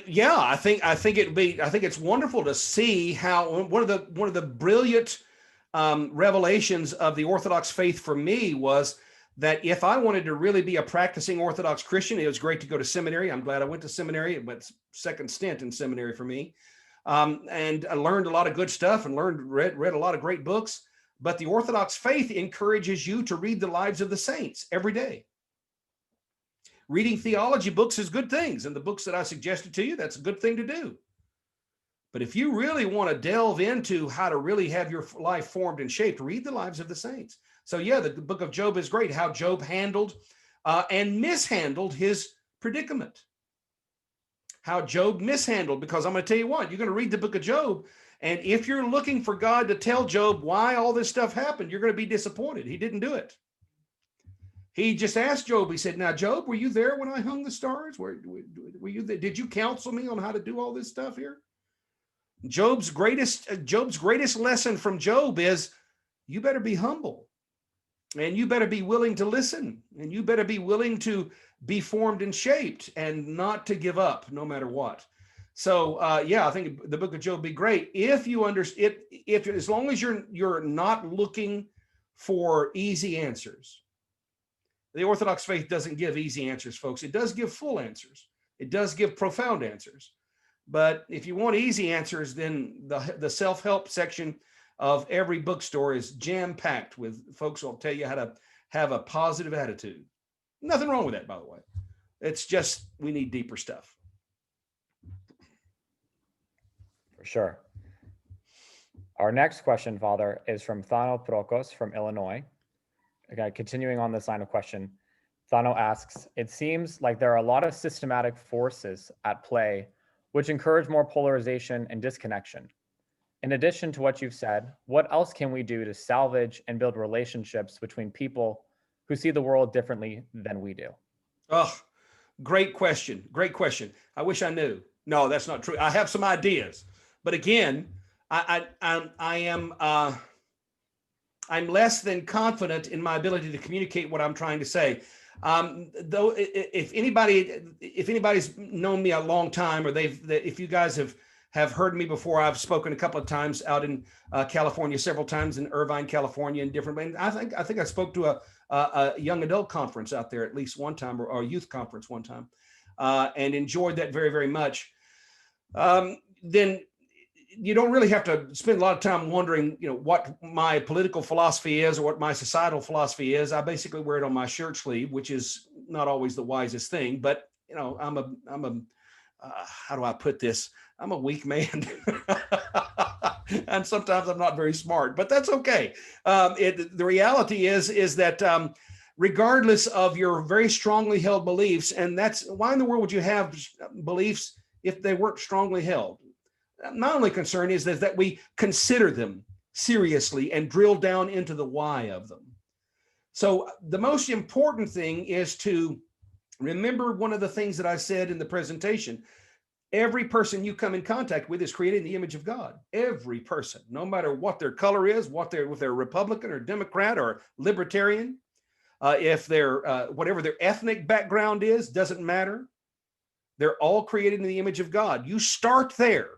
think it's wonderful to see how one of the brilliant revelations of the Orthodox faith for me was that if I wanted to really be a practicing Orthodox Christian, it was great to go to seminary. I'm glad I went to seminary. It went second stint in seminary for me. And I learned a lot of good stuff and read a lot of great books. But the Orthodox faith encourages you to read the lives of the saints every day. Reading theology books is good things. And the books that I suggested to you, that's a good thing to do. But if you really want to delve into how to really have your life formed and shaped, read the lives of the saints. So yeah, the book of Job is great, how Job handled and mishandled his predicament. How Job mishandled, because I'm going to tell you what, you're going to read the book of Job, and if you're looking for God to tell Job why all this stuff happened, you're going to be disappointed. He didn't do it. He just asked Job, he said, now, Job, were you there when I hung the stars? Were you there? Did you counsel me on how to do all this stuff here? Job's greatest lesson from Job is, you better be humble, and you better be willing to listen, and you better be willing to be formed and shaped and not to give up no matter what. So I think the book of Job would be great if you understand it, as long as you're not looking for easy answers. The Orthodox faith doesn't give easy answers, folks. It does give full answers. It does give profound answers. But if you want easy answers, then the self-help section of every bookstore is jam-packed with folks who will tell you how to have a positive attitude. Nothing wrong with that, by the way. It's just we need deeper stuff. For sure. Our next question, Father, is from Thano Prokos from Illinois. Okay, continuing on this line of question, Thano asks, it seems like there are a lot of systematic forces at play which encourage more polarization and disconnection. In addition to what you've said, what else can we do to salvage and build relationships between people who see the world differently than we do? Oh, great question. Great question. I wish I knew. No, that's not true. I have some ideas, but again, I'm less than confident in my ability to communicate what I'm trying to say. Though, if anybody's known me a long time, or if you guys have heard me before, I've spoken a couple of times out in California, several times in Irvine, California, and different. I think I spoke to a young adult conference out there at least one time, or a youth conference one time. and enjoyed that very, very much, then you don't really have to spend a lot of time wondering, what my political philosophy is or what my societal philosophy is. I basically wear it on my shirt sleeve, which is not always the wisest thing, but how do I put this? I'm a weak man. And sometimes I'm not very smart, but that's okay. The reality is that regardless of your very strongly held beliefs, and that's why in the world would you have beliefs if they weren't strongly held? My only concern is that we consider them seriously and drill down into the why of them. So the most important thing is to remember one of the things that I said in the presentation. Every person you come in contact with is created in the image of God. Every person, no matter what their color is, if they're Republican or Democrat or Libertarian, if they're whatever their ethnic background is, doesn't matter. They're all created in the image of God. You start there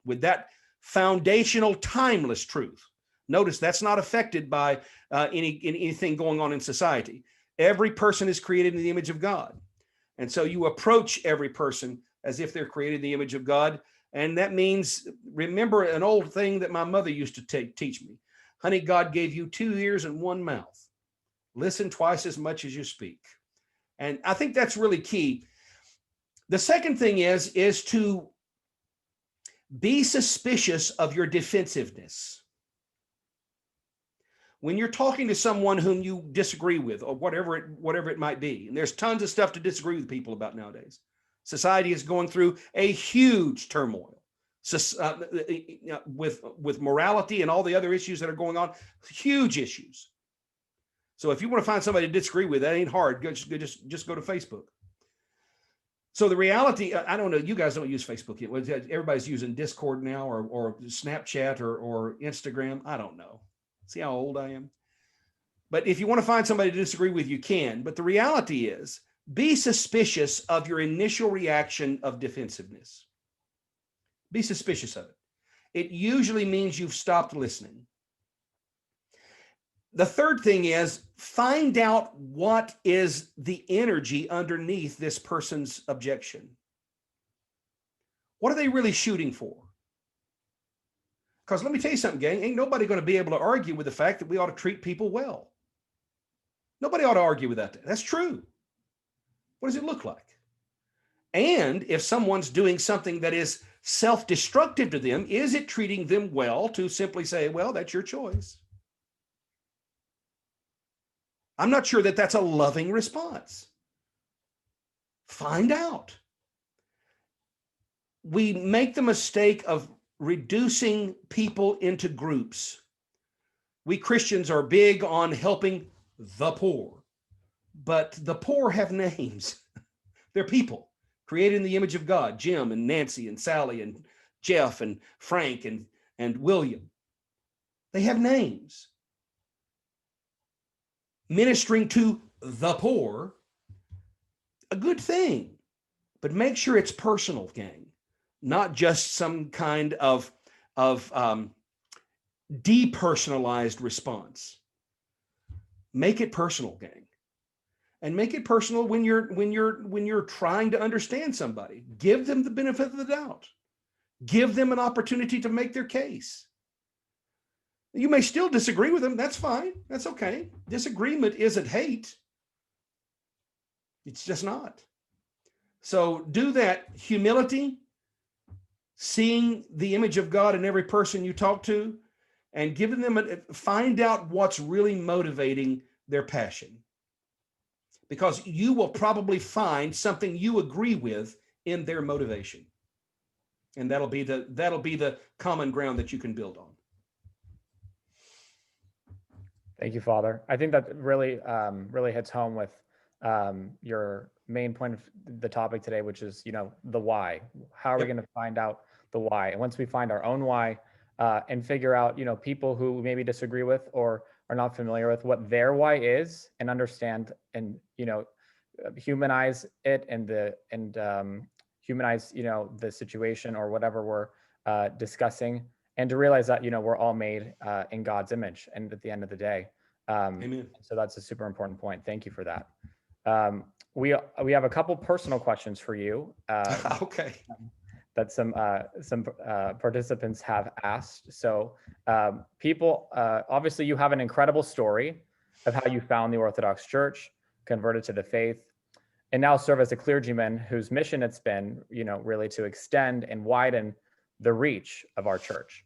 with that foundational, timeless truth. Notice that's not affected by anything going on in society. Every person is created in the image of God. And so you approach every person as if they're created in the image of God. And that means, remember an old thing that my mother used to teach me. Honey, God gave you 2 ears and 1 mouth. Listen twice as much as you speak. And I think that's really key. The second thing is to be suspicious of your defensiveness. When you're talking to someone whom you disagree with, or whatever it might be, and there's tons of stuff to disagree with people about nowadays. Society is going through a huge turmoil with morality and all the other issues that are going on, huge issues. So if you want to find somebody to disagree with, that ain't hard. Just go to Facebook. So the reality, I don't know, you guys don't use Facebook yet. Everybody's using Discord now or Snapchat or Instagram. I don't know. See how old I am? But if you want to find somebody to disagree with, you can. But the reality is, be suspicious of your initial reaction of defensiveness. Be suspicious of it. It usually means you've stopped listening. The third thing is, find out what is the energy underneath this person's objection. What are they really shooting for? Because let me tell you something, gang, ain't nobody going to be able to argue with the fact that we ought to treat people well. Nobody ought to argue with that. That's true. What does it look like? And if someone's doing something that is self-destructive to them, is it treating them well to simply say, well, that's your choice? I'm not sure that that's a loving response. Find out. We make the mistake of reducing people into groups. We Christians are big on helping the poor, but the poor have names. They're people created in the image of God. Jim and Nancy and Sally and Jeff and Frank and William. They have names. Ministering to the poor, a good thing, but make sure it's personal, gang, not just some kind of depersonalized response. Make it personal, gang, and make it personal when you're trying to understand somebody. Give them the benefit of the doubt. Give them an opportunity to make their case. You may still disagree with them. That's fine. That's okay. Disagreement isn't hate. It's just not. So do that. Humility, seeing the image of God in every person you talk to, and giving them find out what's really motivating their passion. Because you will probably find something you agree with in their motivation. And that'll be the common ground that you can build on. Thank you, Father. I think that really hits home with your main point of the topic today, which is, the why. How are we going to find out the why? And once we find our own why and figure out, people who we maybe disagree with or are not familiar with what their why is, and understand and, humanize it and humanize, the situation or whatever we're discussing. And to realize that, we're all made in God's image. And at the end of the day, Amen. so that's a super important point. Thank you for that. we have a couple personal questions for you. Okay. That some participants have asked. So people, obviously you have an incredible story of how you found the Orthodox Church, converted to the faith, and now serve as a clergyman whose mission it's been, really to extend and widen the reach of our church.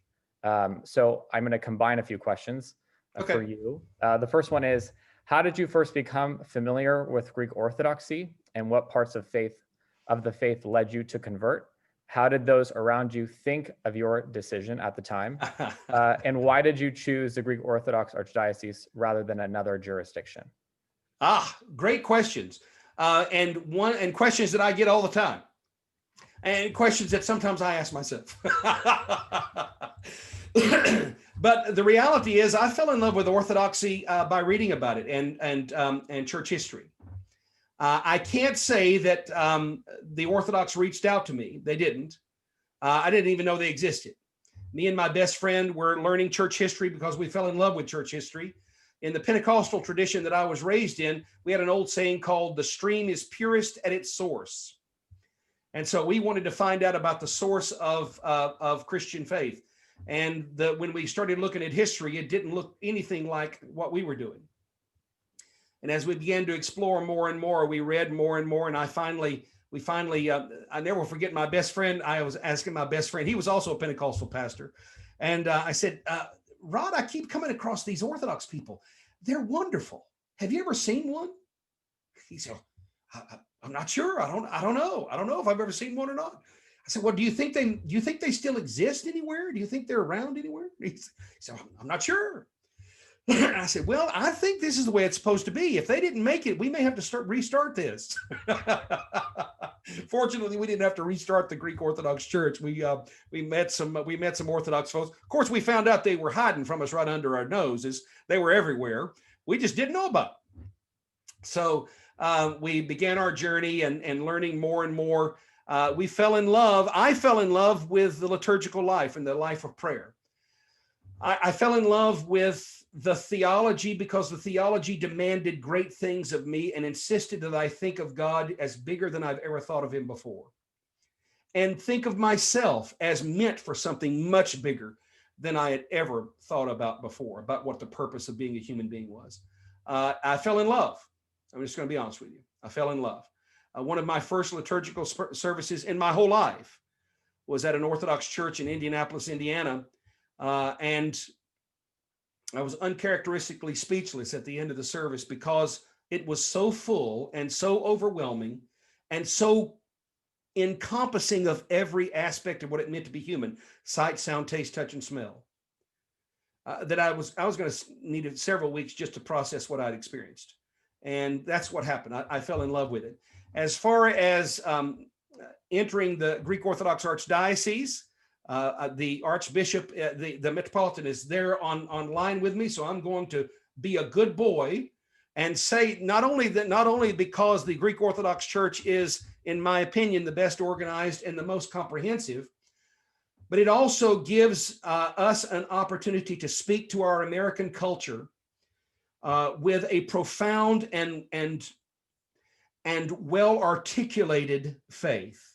So I'm going to combine a few questions for you. The first one is, how did you first become familiar with Greek Orthodoxy, and what parts of the faith led you to convert? How did those around you think of your decision at the time? And why did you choose the Greek Orthodox Archdiocese rather than another jurisdiction? Great questions. And questions that I get all the time. And questions that sometimes I ask myself. But the reality is I fell in love with Orthodoxy by reading about it and church history. I can't say that the Orthodox reached out to me. They didn't. I didn't even know they existed. Me and my best friend were learning church history because we fell in love with church history. In the Pentecostal tradition that I was raised in, we had an old saying called, "The stream is purest at its source." And so we wanted to find out about the source of Christian faith. And when we started looking at history, it didn't look anything like what we were doing. And as we began to explore more and more, we read more and more. And I never forget my best friend. I was asking my best friend, he was also a Pentecostal pastor. And I said, Rod, I keep coming across these Orthodox people. They're wonderful. Have you ever seen one? He said, I'm not sure. I don't know. I don't know if I've ever seen one or not. I said, well, do you think they still exist anywhere? Do you think they're around anywhere? He said, I'm not sure. And I said, well, I think this is the way it's supposed to be. If they didn't make it, we may have to restart this. Fortunately, we didn't have to restart the Greek Orthodox Church. We met some Orthodox folks. Of course, we found out they were hiding from us right under our noses. They were everywhere. We just didn't know about it. So we began our journey and learning more and more. I fell in love with the liturgical life and the life of prayer. I fell in love with the theology because the theology demanded great things of me and insisted that I think of God as bigger than I've ever thought of him before, and think of myself as meant for something much bigger than I had ever thought about before, about what the purpose of being a human being was. I fell in love. I'm just going to be honest with you. I fell in love. One of my first liturgical services in my whole life was at an Orthodox church in Indianapolis, Indiana. And I was uncharacteristically speechless at the end of the service because it was so full and so overwhelming and so encompassing of every aspect of what it meant to be human: sight, sound, taste, touch, and smell. That I was going to need several weeks just to process what I'd experienced. And that's what happened. I fell in love with it. As far as entering the Greek Orthodox Archdiocese, the Archbishop, the Metropolitan is there online with me. So I'm going to be a good boy and say not only because the Greek Orthodox Church is, in my opinion, the best organized and the most comprehensive, but it also gives us an opportunity to speak to our American culture with a profound and well-articulated faith.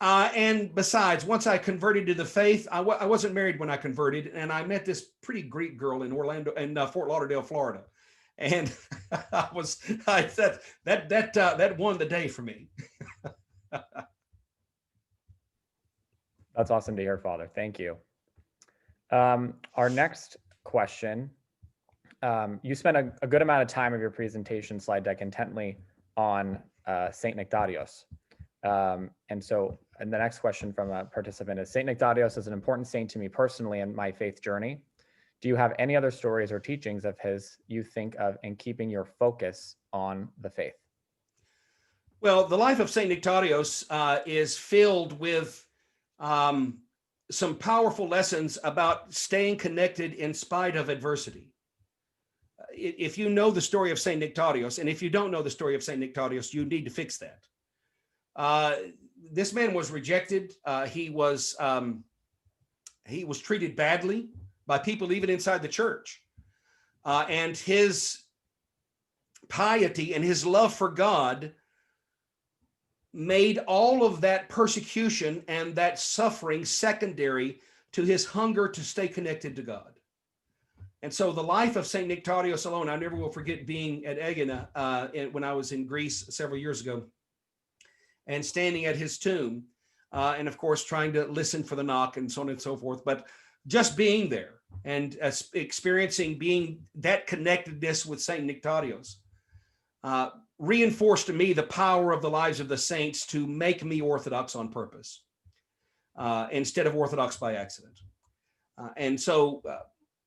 And besides, once I converted to the faith, I wasn't married when I converted, and I met this pretty Greek girl in Fort Lauderdale, Florida, and that won the day for me. That's awesome to hear, Father. Thank you. Our next question. You spent a good amount of time of your presentation slide deck intently on Saint Nectarios. And the next question from a participant is, Saint Nectarios is an important saint to me personally in my faith journey. Do you have any other stories or teachings of his you think of in keeping your focus on the faith? Well, the life of Saint Nectarios is filled with some powerful lessons about staying connected in spite of adversity. If you know the story of Saint Nectarios, and if you don't know the story of Saint Nectarios, you need to fix that. This man was rejected. He was treated badly by people even inside the church. And his piety and his love for God made all of that persecution and that suffering secondary to his hunger to stay connected to God. And so the life of St. Nectarios alone, I never will forget being at Egina when I was in Greece several years ago and standing at his tomb and of course trying to listen for the knock and so on and so forth. But just being there and experiencing being that connectedness with St. Nectarios reinforced to me the power of the lives of the saints to make me Orthodox on purpose instead of Orthodox by accident. And so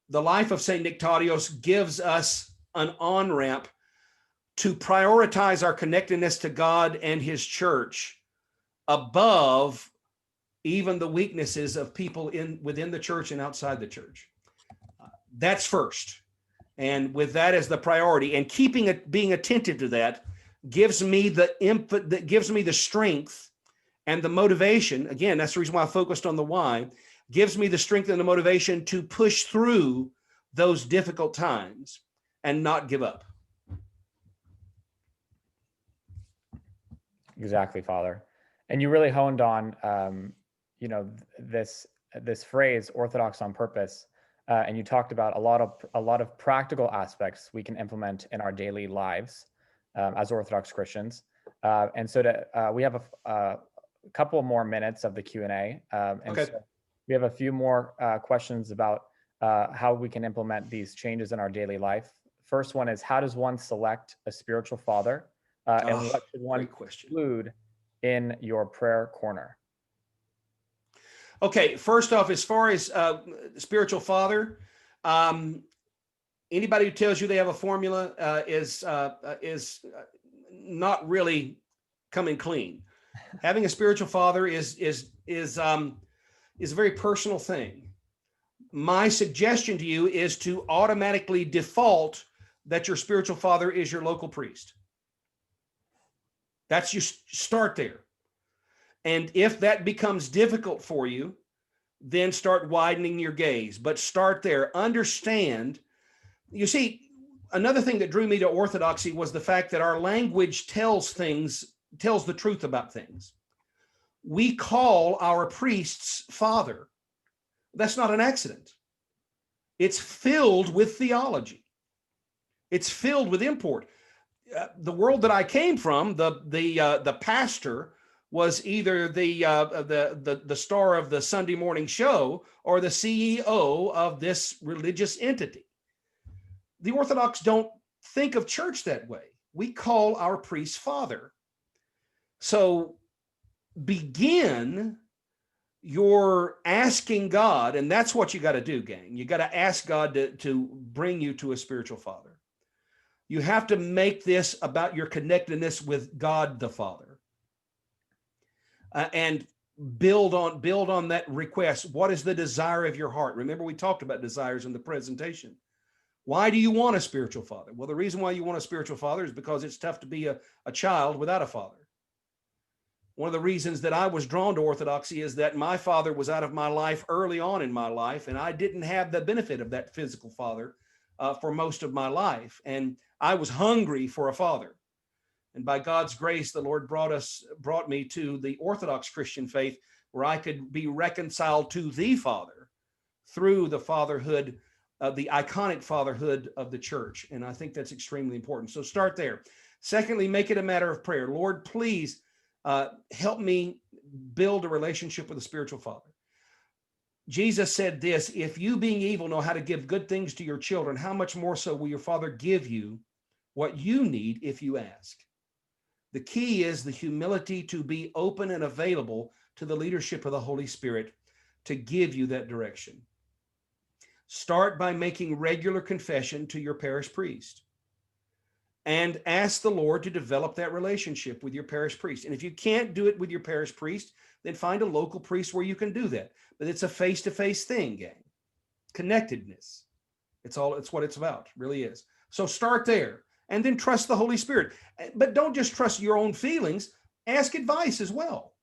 the life of St. Nectarios gives us an on-ramp to prioritize our connectedness to God and his church above even the weaknesses of people within the church and outside the church. That's first. And with that as the priority and keeping it, being attentive to that gives me the input, that gives me the strength and the motivation. Again, that's the reason why I focused on the why. Gives me the strength and the motivation to push through those difficult times and not give up. Exactly, Father. And you really honed on, this phrase, Orthodox on purpose. And you talked about a lot of practical aspects we can implement in our daily lives as Orthodox Christians. And so we have a couple more minutes of the Q&A. Okay. So we have a few more questions about how we can implement these changes in our daily life. First one is, how does one select a spiritual father? And what should one include in your prayer corner? Okay, first off, as far as spiritual father, anybody who tells you they have a formula is not really coming clean. Having a spiritual father is a very personal thing. My suggestion to you is to automatically default that your spiritual father is your local priest. That's you start there. And if that becomes difficult for you, then start widening your gaze, but start there. Understand, you see, another thing that drew me to Orthodoxy was the fact that our language tells the truth about things. We call our priests father. That's not an accident. It's filled with theology. It's filled with import. The world that I came from, the pastor was either the star of the Sunday morning show or the CEO of this religious entity. The Orthodox don't think of church that way. We call our priest father. So begin your asking God, and that's what you got to do, gang. You got to ask God to bring you to a spiritual father. You have to make this about your connectedness with God the Father. And build on that request. What is the desire of your heart? Remember, we talked about desires in the presentation. Why do you want a spiritual father? Well, the reason why you want a spiritual father is because it's tough to be a child without a father. One of the reasons that I was drawn to Orthodoxy is that my father was out of my life early on in my life, and I didn't have the benefit of that physical father for most of my life. And I was hungry for a father. And by God's grace, the Lord brought me to the Orthodox Christian faith, where I could be reconciled to the Father through the fatherhood, the iconic fatherhood of the church. And I think that's extremely important. So start there. Secondly, make it a matter of prayer. Lord, please help me build a relationship with a spiritual father. Jesus said this: if you, being evil, know how to give good things to your children, how much more so will your Father give you what you need if you ask? The key is the humility to be open and available to the leadership of the Holy Spirit to give you that direction. Start by making regular confession to your parish priest and ask the Lord to develop that relationship with your parish priest. And if you can't do it with your parish priest, then find a local priest where you can do that. But it's a face-to-face thing, gang. Connectedness. It's what it's about, really is. So start there. And then trust the Holy Spirit. But don't just trust your own feelings. Ask advice as well.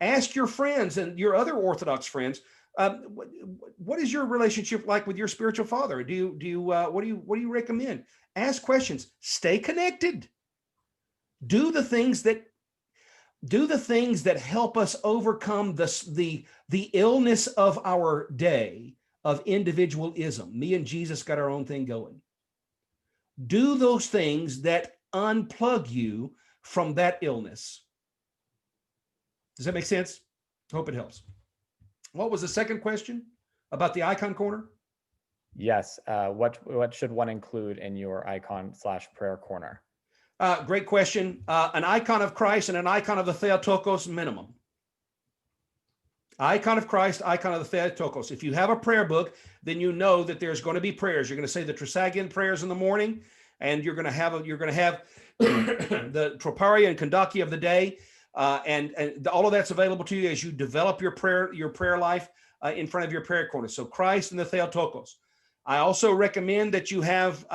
Ask your friends and your other Orthodox friends, what is your relationship like with your spiritual father? What do you recommend? Ask questions. Stay connected. Do the things that help us overcome the illness of our day of individualism. Me and Jesus got our own thing going. Do those things that unplug you from that illness. Does that make sense? Hope it helps. What was the second question about the icon corner? Yes. What should one include in your icon/prayer corner? Great question. An icon of Christ and an icon of the Theotokos minimum. Icon of Christ, icon of the Theotokos. If you have a prayer book, then you know that there's going to be prayers. You're going to say the Trisagion prayers in the morning, and you're going to have the Troparia and Kondaki of the day, and all of that's available to you as you develop your prayer life in front of your prayer corner. So Christ and the Theotokos. I also recommend that you have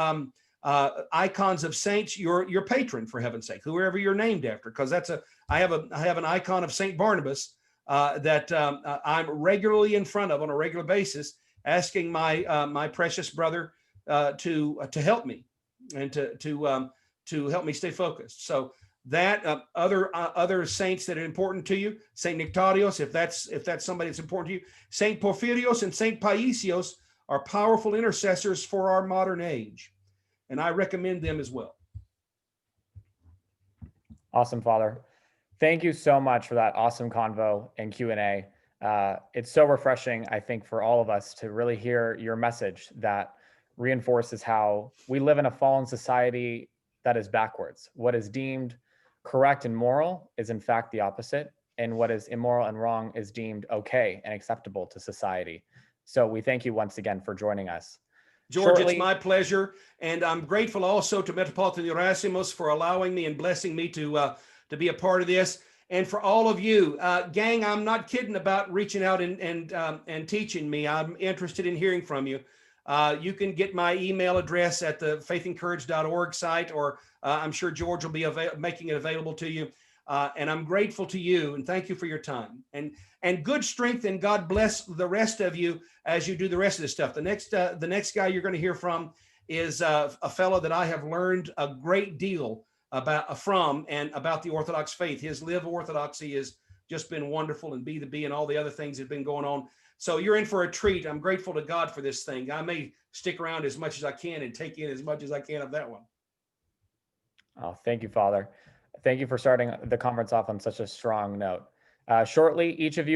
icons of saints, your patron, for heaven's sake, whoever you're named after, because I have an icon of Saint Barnabas that I'm regularly in front of on a regular basis, asking my precious brother to help me and to help me stay focused. So that other saints that are important to you, Saint Nectarios, if that's somebody that's important to you, Saint Porphyrios and Saint Paisios are powerful intercessors for our modern age, and I recommend them as well. Awesome, Father. Thank you so much for that awesome convo and Q&A. It's so refreshing, I think, for all of us to really hear your message that reinforces how we live in a fallen society that is backwards. What is deemed correct and moral is in fact the opposite, and what is immoral and wrong is deemed okay and acceptable to society. So we thank you once again for joining us. George, it's my pleasure. And I'm grateful also to Metropolitan Gerasimos for allowing me and blessing me to be a part of this. And for all of you, gang, I'm not kidding about reaching out and teaching me. I'm interested in hearing from you. You can get my email address at the faithandcourage.org site, or I'm sure George will be making it available to you. And I'm grateful to you, and thank you for your time. And good strength, and God bless the rest of you as you do the rest of this stuff. The next guy you're going to hear from is a fellow that I have learned a great deal about the Orthodox faith. His live orthodoxy has just been wonderful, and Be the Bee and all the other things that have been going on. So you're in for a treat. I'm grateful to God for this thing. I may stick around as much as I can and take in as much as I can of that one. Oh, thank you, Father. Thank you for starting the conference off on such a strong note. Shortly, each of you